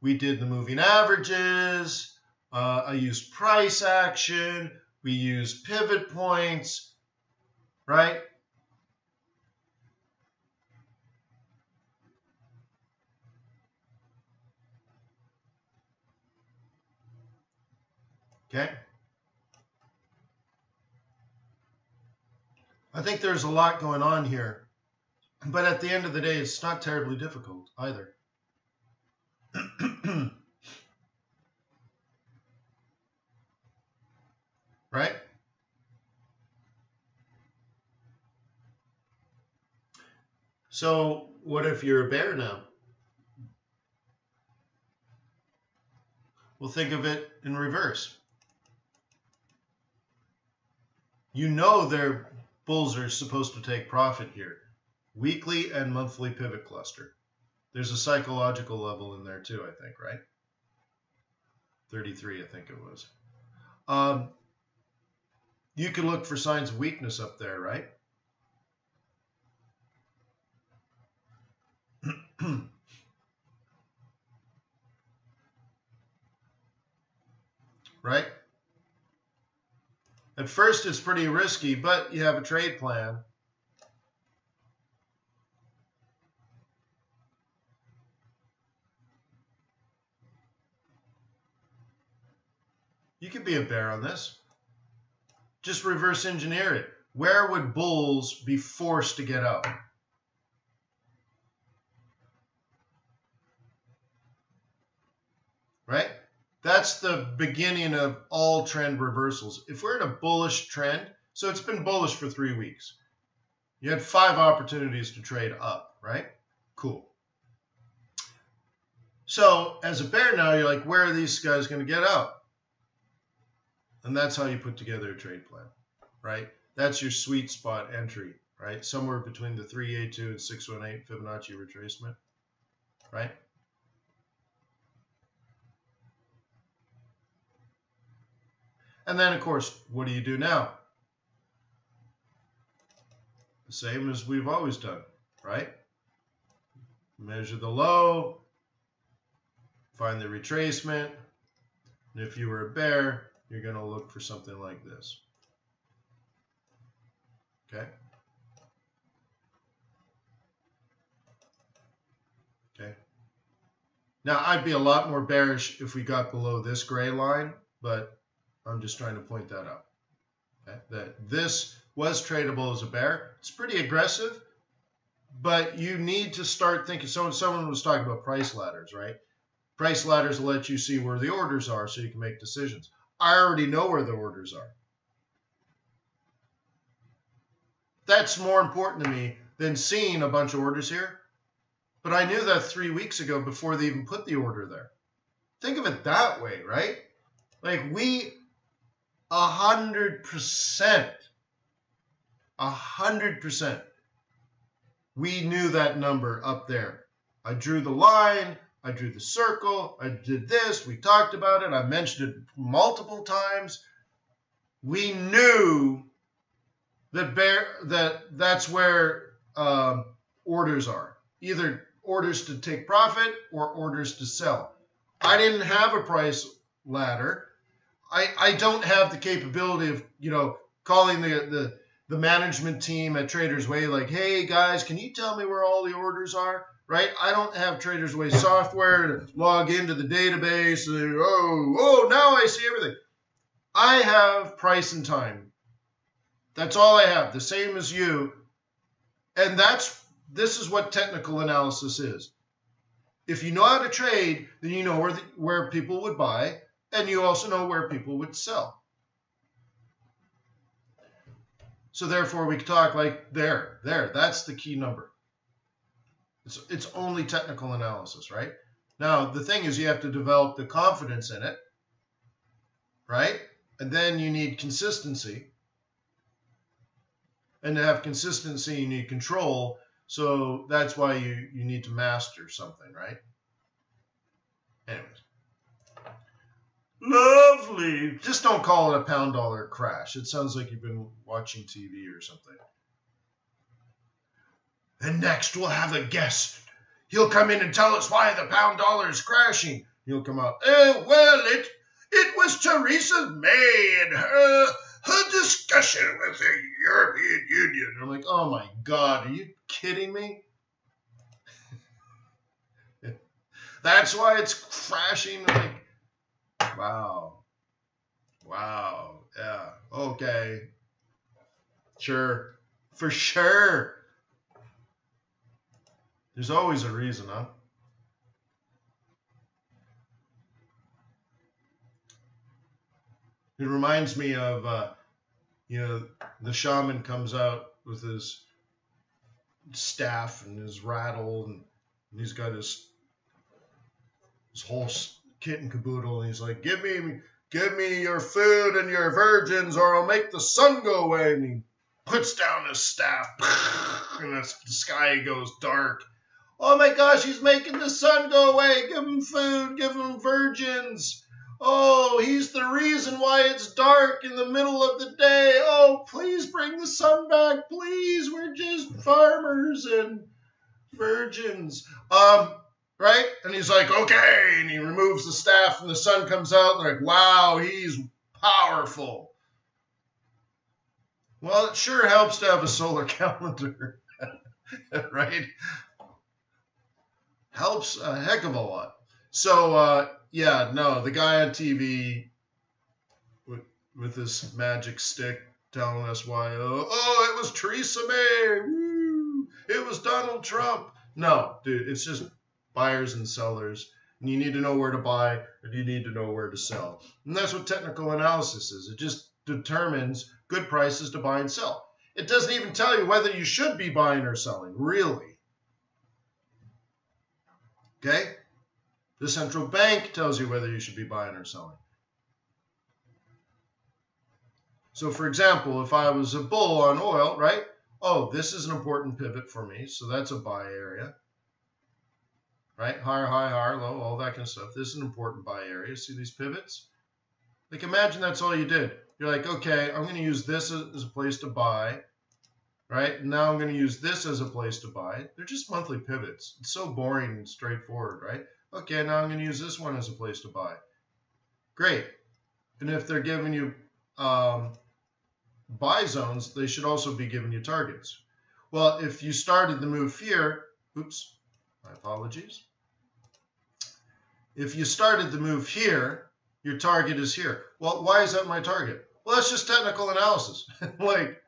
We did the moving averages. I used price action. We used pivot points, right? Okay. I think there's a lot going on here, but at the end of the day, it's not terribly difficult either. Right? So what if you're a bear now? Well, think of it in reverse. You know their bulls are supposed to take profit here. Weekly and monthly pivot cluster. There's a psychological level in there too, I think, right? 33, I think it was. You can look for signs of weakness up there, right? Right? At first, it's pretty risky, but you have a trade plan. You could be a bear on this. Just reverse engineer it. Where would bulls be forced to get out? Right? That's the beginning of all trend reversals. If we're in a bullish trend, so it's been bullish for 3 weeks. You had 5 opportunities to trade up, right? Cool. So as a bear now, you're like, where are these guys going to get out? And that's how you put together a trade plan, right? That's your sweet spot entry, right? Somewhere between the 382 and 618 Fibonacci retracement, right? And then, of course, what do you do now? The same as we've always done, right? Measure the low, find the retracement, and if you were a bear, you're going to look for something like this. Okay? Okay. Now, I'd be a lot more bearish if we got below this gray line, but I'm just trying to point that out. Okay? That this was tradable as a bear. It's pretty aggressive, But you need to start thinking. So someone was talking about price ladders, right? Price ladders will let you see where the orders are so you can make decisions. I already know where the orders are. That's more important to me than seeing a bunch of orders here. But I knew that 3 weeks ago before they even put the order there. Think of it that way, right? Like 100%, we knew that number up there. I drew the line, I drew the circle, I did this, we talked about it, I mentioned it multiple times. We knew that's where orders are. Either orders to take profit or orders to sell. I didn't have a price ladder. I don't have the capability of, calling the management team at Traders Way like, hey guys, can you tell me where all the orders are? Right? I don't have Traders Way software to log into the database. And, now I see everything. I have price and time. That's all I have, the same as you. And this is what technical analysis is. If you know how to trade, then you know where people would buy, and you also know where people would sell. So therefore, we can talk like there, that's the key number. It's only technical analysis, right? Now, the thing is you have to develop the confidence in it, right? And then you need consistency. And to have consistency, you need control. So that's why you need to master something, right? Anyways. Lovely. Just don't call it a pound dollar crash. It sounds like you've been watching TV or something. And next we'll have a guest. He'll come in and tell us why the pound dollar is crashing. He'll come out, well, it was Theresa May and her discussion with the European Union. I'm like, oh my God, are you kidding me? That's why it's crashing. Like, wow, yeah, okay, sure, for sure. There's always a reason, huh? It reminds me of, the shaman comes out with his staff and his rattle, and he's got his whole kit and caboodle, and he's like, give me your food and your virgins, or I'll make the sun go away. And he puts down his staff, and the sky goes dark. Oh my gosh, he's making the sun go away. Give him food, give him virgins. Oh, he's the reason why it's dark in the middle of the day. Oh, please bring the sun back, please. We're just farmers and virgins. Right? And he's like, okay. And he removes the staff and the sun comes out. And they're like, wow, he's powerful. Well, it sure helps to have a solar calendar, right? Helps a heck of a lot. So, yeah, no, the guy on TV with this magic stick telling us why, it was Theresa May, woo, it was Donald Trump. No, dude, it's just buyers and sellers. And you need to know where to buy, and you need to know where to sell. And that's what technical analysis is. It just determines good prices to buy and sell. It doesn't even tell you whether you should be buying or selling, really. Okay? The central bank tells you whether you should be buying or selling. So, for example, if I was a bull on oil, right? Oh, this is an important pivot for me, so that's a buy area. Right? Higher, high, higher, low, all that kind of stuff. This is an important buy area. See these pivots? Like, imagine that's all you did. You're like, okay, I'm going to use this as a place to buy. Right? And now I'm going to use this as a place to buy. They're just monthly pivots. It's so boring and straightforward, right? Okay, now I'm going to use this one as a place to buy. Great. And if they're giving you buy zones, they should also be giving you targets. Well, if you started the move here, oops, my apologies. If you started the move here, your target is here. Well, why is that my target? Well, that's just technical analysis. Like,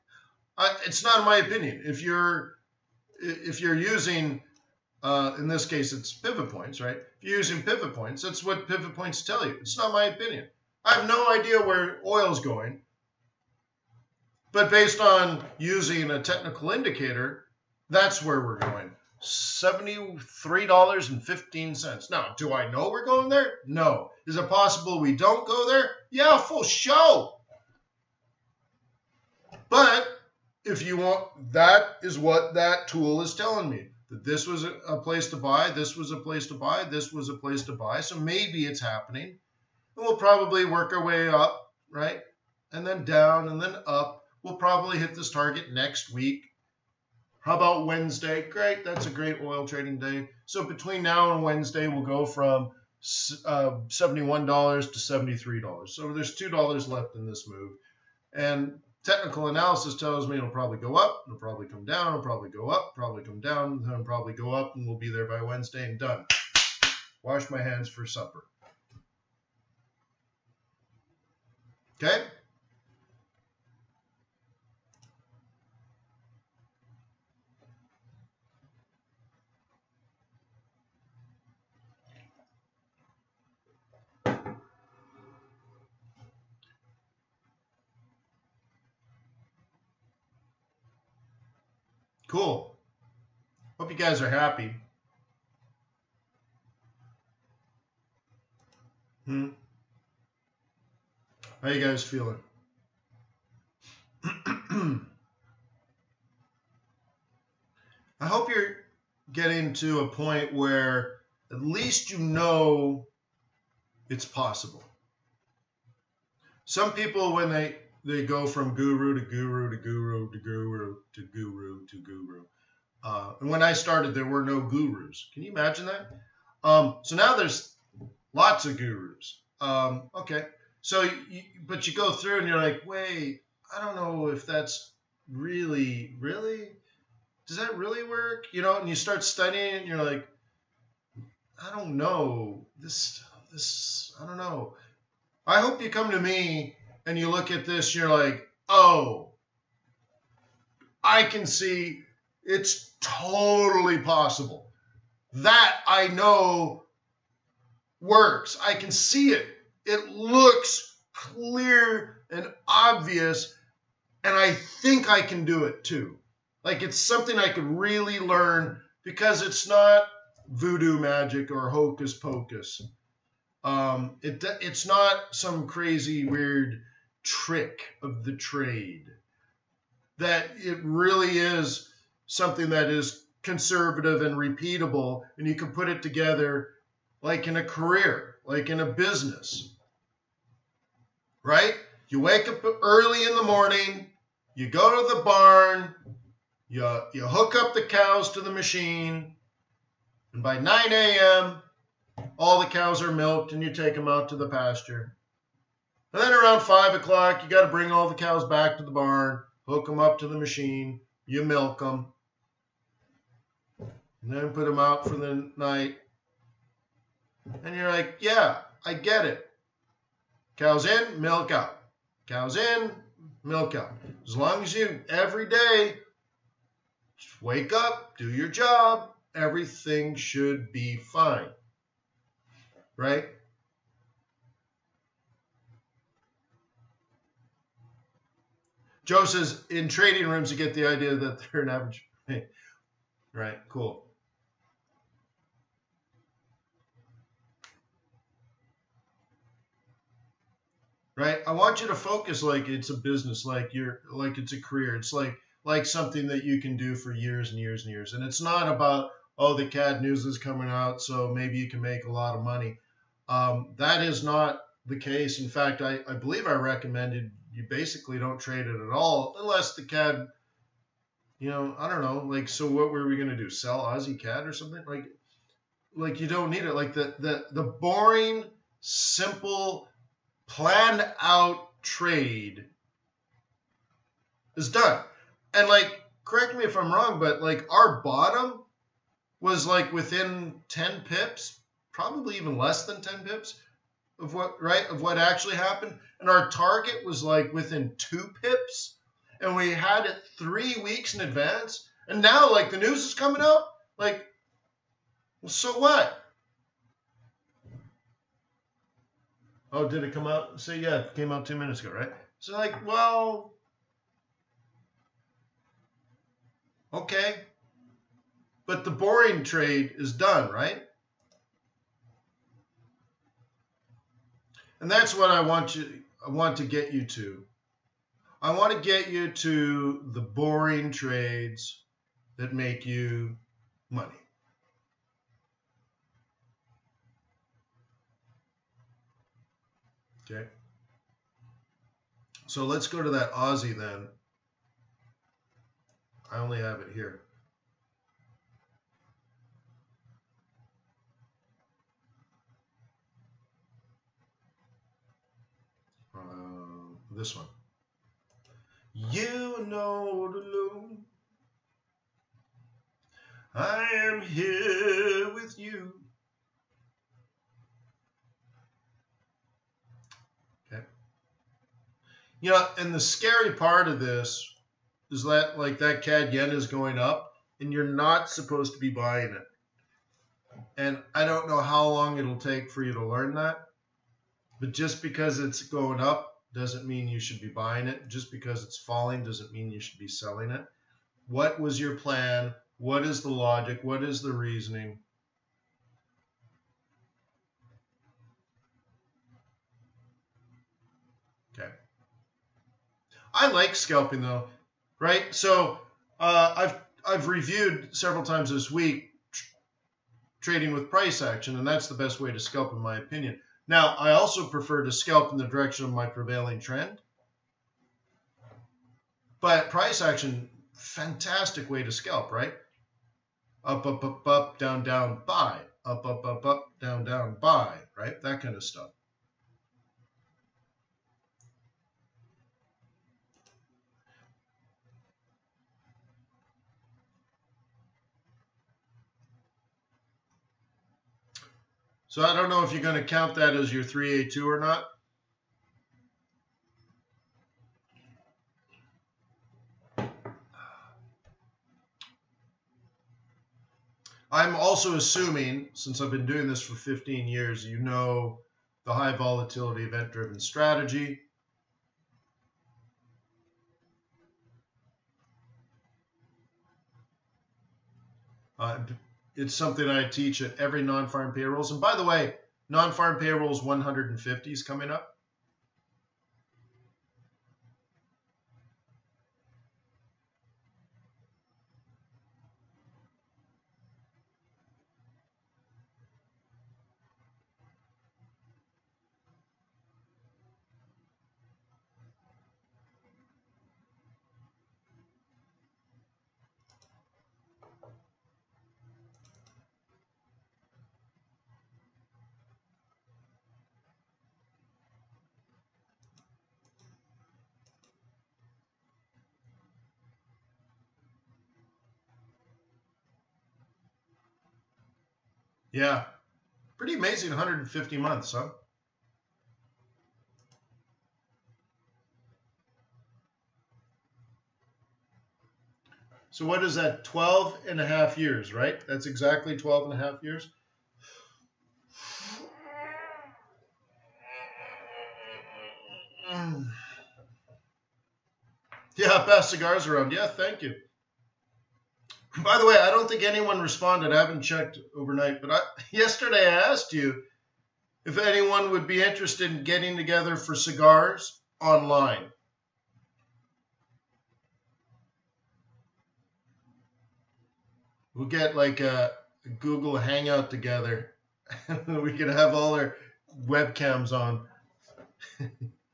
it's not my opinion. If you're if you're using, in this case, it's pivot points, right? If you're using pivot points, that's what pivot points tell you. It's not my opinion. I have no idea where oil's going, but based on using a technical indicator, that's where we're going. $73.15. Now, do I know we're going there? No. Is it possible we don't go there? Yeah, full show. But if you want, that is what that tool is telling me. That this was a place to buy, this was a place to buy, this was a place to buy. So maybe it's happening. And we'll probably work our way up, right? And then down and then up. We'll probably hit this target next week. How about Wednesday? Great, that's a great oil trading day. So between now and Wednesday, we'll go from $71 to $73. So there's $2 left in this move. And technical analysis tells me it'll probably go up, it'll probably come down, it'll probably go up, probably come down, then probably go up, and we'll be there by Wednesday and done. Wash my hands for supper. Okay? Cool. Hope you guys are happy. How you guys feeling? I hope you're getting to a point where at least you know it's possible. Some people, when they go from guru to guru to guru to guru to guru to guru. And when I started, there were no gurus. Can you imagine that? So now there's lots of gurus. Okay. So, but you go through and you're like, wait, I don't know if that's really, does that really work? You know, and you start studying and you're like, I don't know. This, I don't know. I hope you come to me and you look at this, you're like, oh, I can see it's totally possible. That I know works. I can see it. It looks clear and obvious, and I think I can do it too. Like it's something I could really learn because it's not voodoo magic or hocus pocus. It's not some crazy weird trick of the trade. That it really is something that is conservative and repeatable, and you can put it together like in a career, like in a business, right? You wake up early in the morning, you go to the barn, you hook up the cows to the machine, and by 9 a.m., all the cows are milked and you take them out to the pasture. And then around 5 o'clock, you got to bring all the cows back to the barn, hook them up to the machine, you milk them, and then put them out for the night. And you're like, yeah, I get it. Cows in, milk out. Cows in, milk out. As long as you, every day, just wake up, do your job, everything should be fine. Right? Joe says, in trading rooms, you get the idea that they're an average. Right, cool. Right? I want you to focus like it's a business, like it's a career. It's like something that you can do for years and years and years. And it's not about, oh, the CAD news is coming out, so maybe you can make a lot of money. That is not the case. In fact, I believe I recommended you basically don't trade it at all unless the CAD, you know, I don't know, like, so what were we going to do? Sell Aussie CAD or something? Like you don't need it. Like the boring, simple, planned out trade is done. And like, correct me if I'm wrong, but like our bottom was like within 10 pips, probably even less than 10 pips of what actually happened. And our target was like within 2 pips. And we had it 3 weeks in advance. And now, like, the news is coming out, like, well, so what? Oh, did it come out? So, yeah, it came out 2 minutes ago, right? So, like, well, okay. But the boring trade is done, right? And that's what I want to get you to. I want to get you to the boring trades that make you money. Okay. So let's go to that Aussie then. I only have it here. This one. You know the loom. I am here with you. Okay. You know, and the scary part of this is that, like, that CAD yen is going up, and you're not supposed to be buying it. And I don't know how long it'll take for you to learn that. But just because it's going up doesn't mean you should be buying it. Just because it's falling doesn't mean you should be selling it. What was your plan? What is the logic? What is the reasoning? Okay. I like scalping though, right? So I've reviewed several times this week trading with price action, and that's the best way to scalp in my opinion. Now, I also prefer to scalp in the direction of my prevailing trend. But price action, fantastic way to scalp, right? Up, up, up, up, down, down, buy. Up, up, up, up, down, down, buy, right? That kind of stuff. So I don't know if you're going to count that as your 3A2 or not. I'm also assuming, since I've been doing this for 15 years, you know the high volatility event-driven strategy. It's something I teach at every non-farm payrolls. And by the way, non-farm payrolls 150 is coming up. Yeah, pretty amazing 150 months, huh? So what is that? 12 and a half years, right? That's exactly 12 and a half years. Yeah, pass cigars around. Yeah, thank you. By the way, I don't think anyone responded. I haven't checked overnight, but yesterday I asked you if anyone would be interested in getting together for cigars online. We'll get like a Google Hangout together. We could have all our webcams on,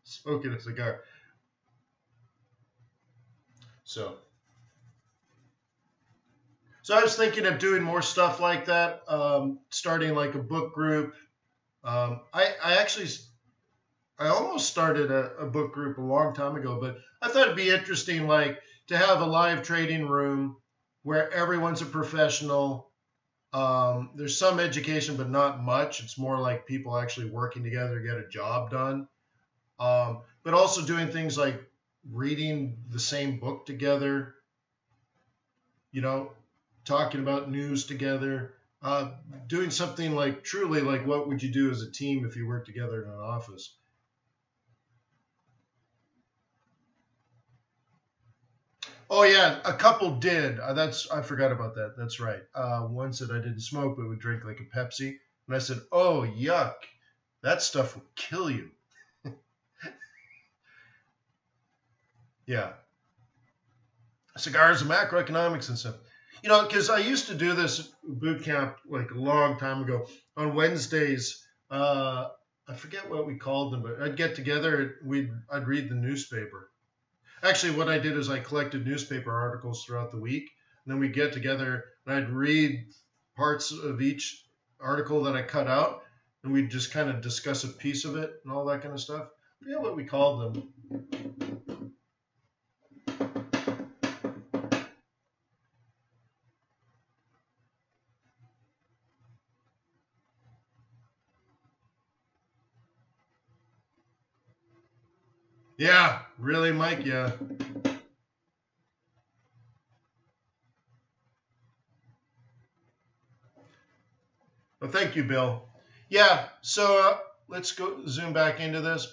smoking a cigar. So I was thinking of doing more stuff like that, starting like a book group. I almost started a book group a long time ago, but I thought it'd be interesting, like, to have a live trading room where everyone's a professional. There's some education, but not much. It's more like people actually working together to get a job done. But also doing things like reading the same book together. you know, talking about news together, doing something like truly like what would you do as a team if you worked together in an office. Oh yeah, a couple did. I forgot about that. That's right. One said I didn't smoke but would drink like a Pepsi, and I said, "Oh yuck, that stuff will kill you." Yeah, cigars and macroeconomics and stuff. You know, because I used to do this boot camp like a long time ago on Wednesdays. I forget what we called them, but I'd get together. I'd read the newspaper. Actually, what I did is I collected newspaper articles throughout the week, and then we'd get together and I'd read parts of each article that I cut out, and we'd just kind of discuss a piece of it and all that kind of stuff. I forget what we called them. Yeah, really, Mike? Yeah. Well, thank you, Bill. Yeah, so let's go zoom back into this.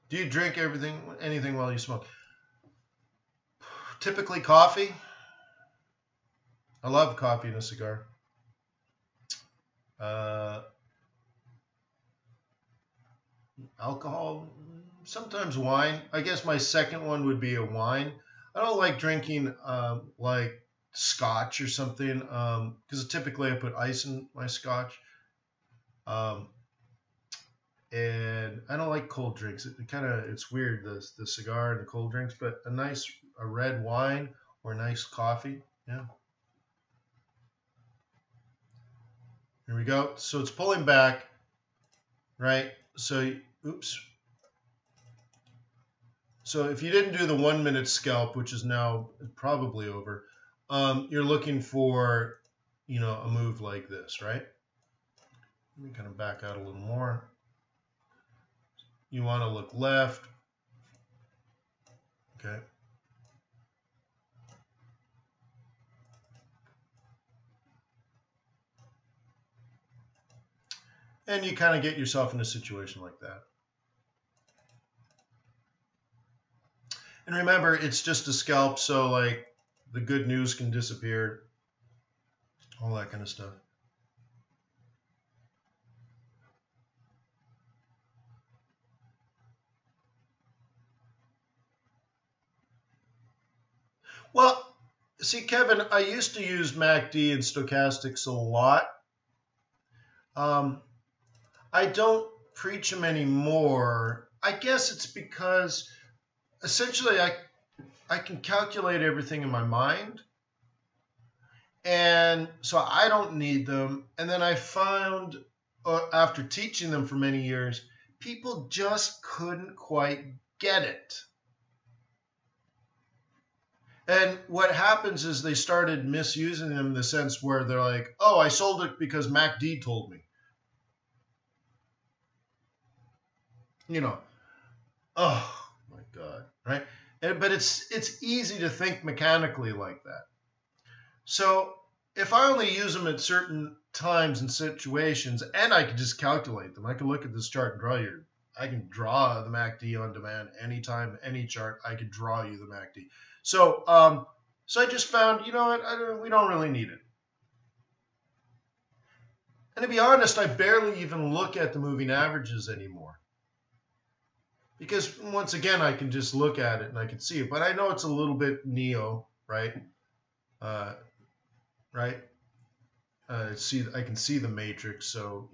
Do you drink anything while you smoke? Typically coffee. I love coffee and a cigar. Alcohol, sometimes wine. I guess my second one would be a wine. I don't like drinking like scotch or something because typically I put ice in my scotch. And I don't like cold drinks. It's weird, the cigar and the cold drinks, but a red wine or a nice coffee. Yeah. Here we go. So it's pulling back, right? So, oops. So if you didn't do the 1 minute scalp, which is now probably over, you're looking for, a move like this, right? Let me kind of back out a little more. You want to look left. Okay. And you kind of get yourself in a situation like that. And remember, it's just a scalp, so like the good news can disappear, all that kind of stuff. Well, see, Kevin, I used to use MACD and stochastics a lot. I don't preach them anymore. I guess it's because essentially I can calculate everything in my mind. And so I don't need them. And then I found after teaching them for many years, people just couldn't quite get it. And what happens is they started misusing them in the sense where they're like, oh, I sold it because MACD told me. Oh my God, right? But it's easy to think mechanically like that. So if I only use them at certain times and situations, and I can just calculate them, I can look at this chart and I can draw the MACD on demand anytime, any chart. I could draw you the MACD. So I just found, you know what, we don't really need it. And to be honest, I barely even look at the moving averages anymore. Because once again, I can just look at it and I can see it. But I know it's a little bit neo, right? Right? I can see the matrix, so,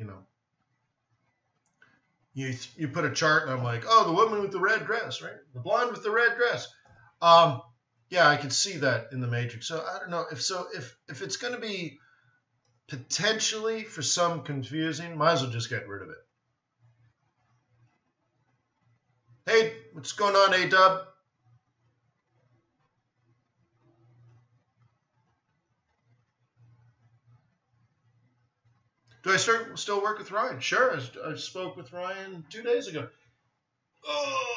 you put a chart and I'm like, oh, the woman with the red dress, right? The blonde with the red dress. Yeah, I can see that in the matrix. So I don't know if it's going to be potentially for some confusing, might as well just get rid of it. Hey, what's going on, A-Dub? Do I still work with Ryan? Sure. I spoke with Ryan 2 days ago. Oh.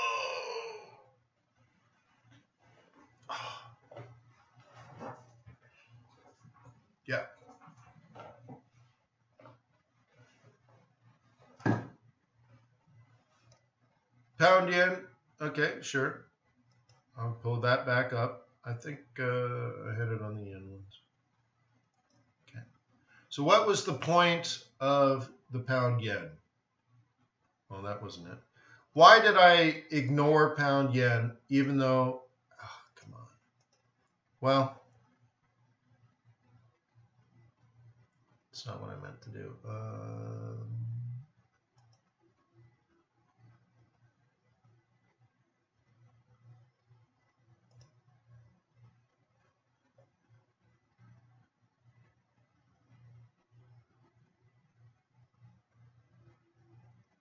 Yeah. Pound yen. Okay, sure. I'll pull that back up. I think I hit it on the yen ones. Okay. So what was the point of the pound yen? Well, that wasn't it. Why did I ignore pound yen even though, oh, come on. Well, it's not what I meant to do.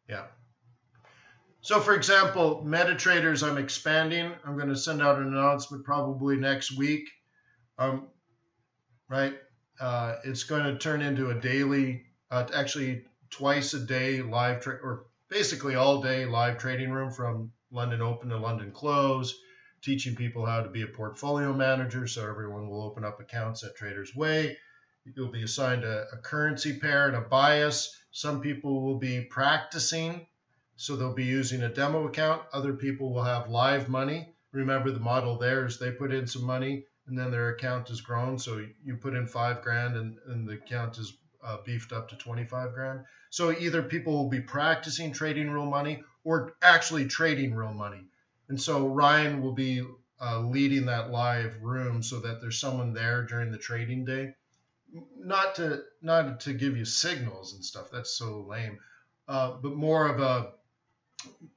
Yeah. So for example, MetaTraders, I'm expanding. I'm going to send out an announcement probably next week. Right? It's going to turn into a daily, actually twice a day live trade, or basically all day live trading room from London open to London close, teaching people how to be a portfolio manager. So everyone will open up accounts at Traders Way. You'll be assigned a currency pair and a bias. Some people will be practicing, so they'll be using a demo account. Other people will have live money. Remember, the model there is they put in some money and then their account is grown. So you put in $5,000 and the account is beefed up to 25 grand. So either people will be practicing trading real money or actually trading real money. And so Ryan will be leading that live room so that there's someone there during the trading day. Not to give you signals and stuff. That's so lame. But more of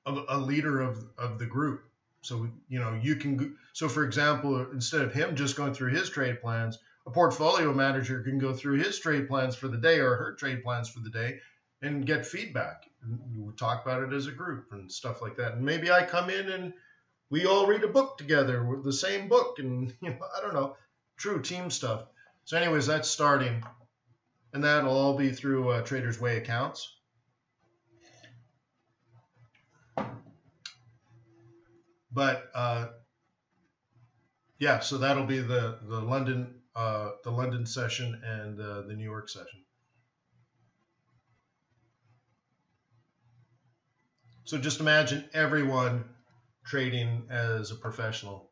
a leader of the group. So, you know, you can, so for example, instead of him just going through his trade plans, a portfolio manager can go through his trade plans for the day or her trade plans for the day and get feedback. And we talk about it as a group and stuff like that. And maybe I come in and we all read a book together, with the same book, and, you know, I don't know, true team stuff. So anyways, that's starting. And that'll all be through Traders Way accounts. But yeah, so that'll be the London session and the New York session. So just imagine everyone trading as a professional,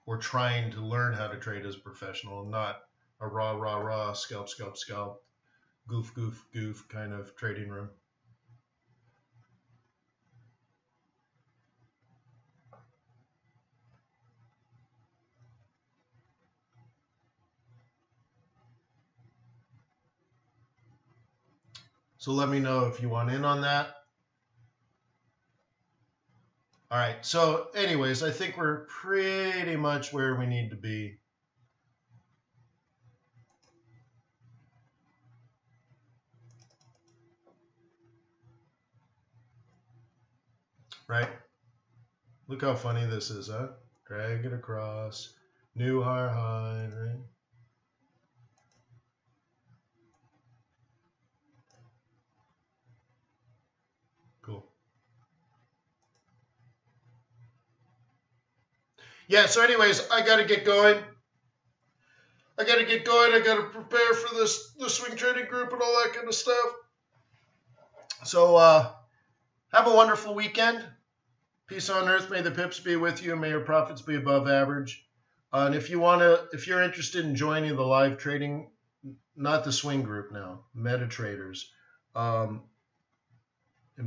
or trying to learn how to trade as a professional, not a rah, scalp, goof kind of trading room. So let me know if you want in on that. All right, so anyways, I think we're pretty much where we need to be. Right? Look how funny this is, huh? Drag it across. New higher high, right? Cool. Yeah, so anyways, I got to get going. I got to prepare for the swing trading group and all that kind of stuff. So have a wonderful weekend. Peace on earth. May the pips be with you. May your profits be above average. And if you're interested in joining the live trading, not the swing group now, MetaTraders, and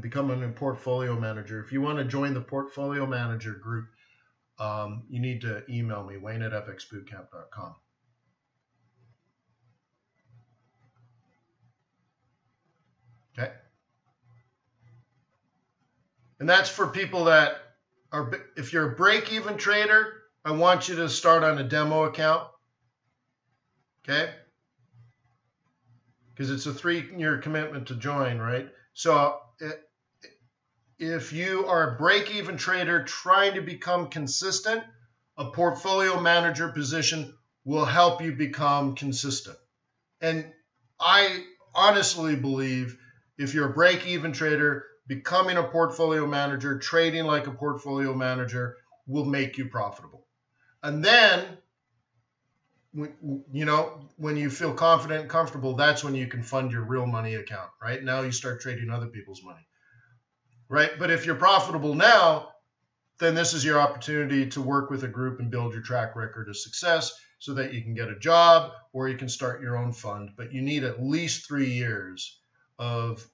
becoming a portfolio manager. If you want to join the portfolio manager group, you need to email me, wayne@fxbootcamp.com. Okay. And that's for people that are, if you're a break-even trader, I want you to start on a demo account. Okay. Because it's a 3-year commitment to join, right? So if you are a break-even trader trying to become consistent, a portfolio manager position will help you become consistent. And I honestly believe if you're a break-even trader, becoming a portfolio manager, trading like a portfolio manager will make you profitable. And then, you know, when you feel confident and comfortable, that's when you can fund your real money account, right? Now you start trading other people's money, right? But if you're profitable now, then this is your opportunity to work with a group and build your track record of success so that you can get a job or you can start your own fund. But you need at least 3 years of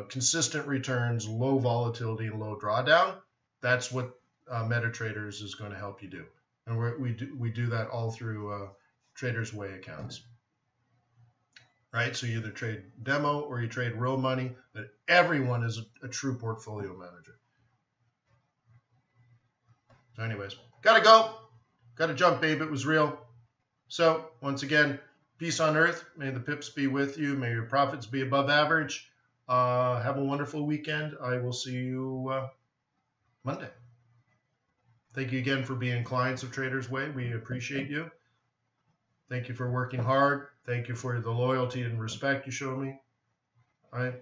consistent returns, low volatility, and low drawdown. That's what MetaTraders is going to help you do. And we do that all through Traders Way accounts. Right? So you either trade demo or you trade real money, but everyone is a true portfolio manager. So anyways, gotta go. Gotta jump, babe. It was real. So once again, peace on earth. May the pips be with you. May your profits be above average. Have a wonderful weekend. I will see you Monday. Thank you again for being clients of Traders Way. We appreciate you. Thank you for working hard. Thank you for the loyalty and respect you show me. I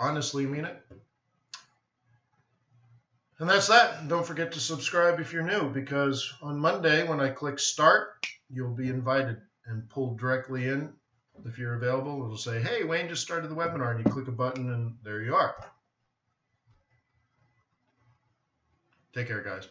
honestly mean it. And that's that. Don't forget to subscribe if you're new, because on Monday when I click start, you'll be invited and pulled directly in. If you're available, it'll say, hey, Wayne just started the webinar, and you click a button and there you are. Take care, guys.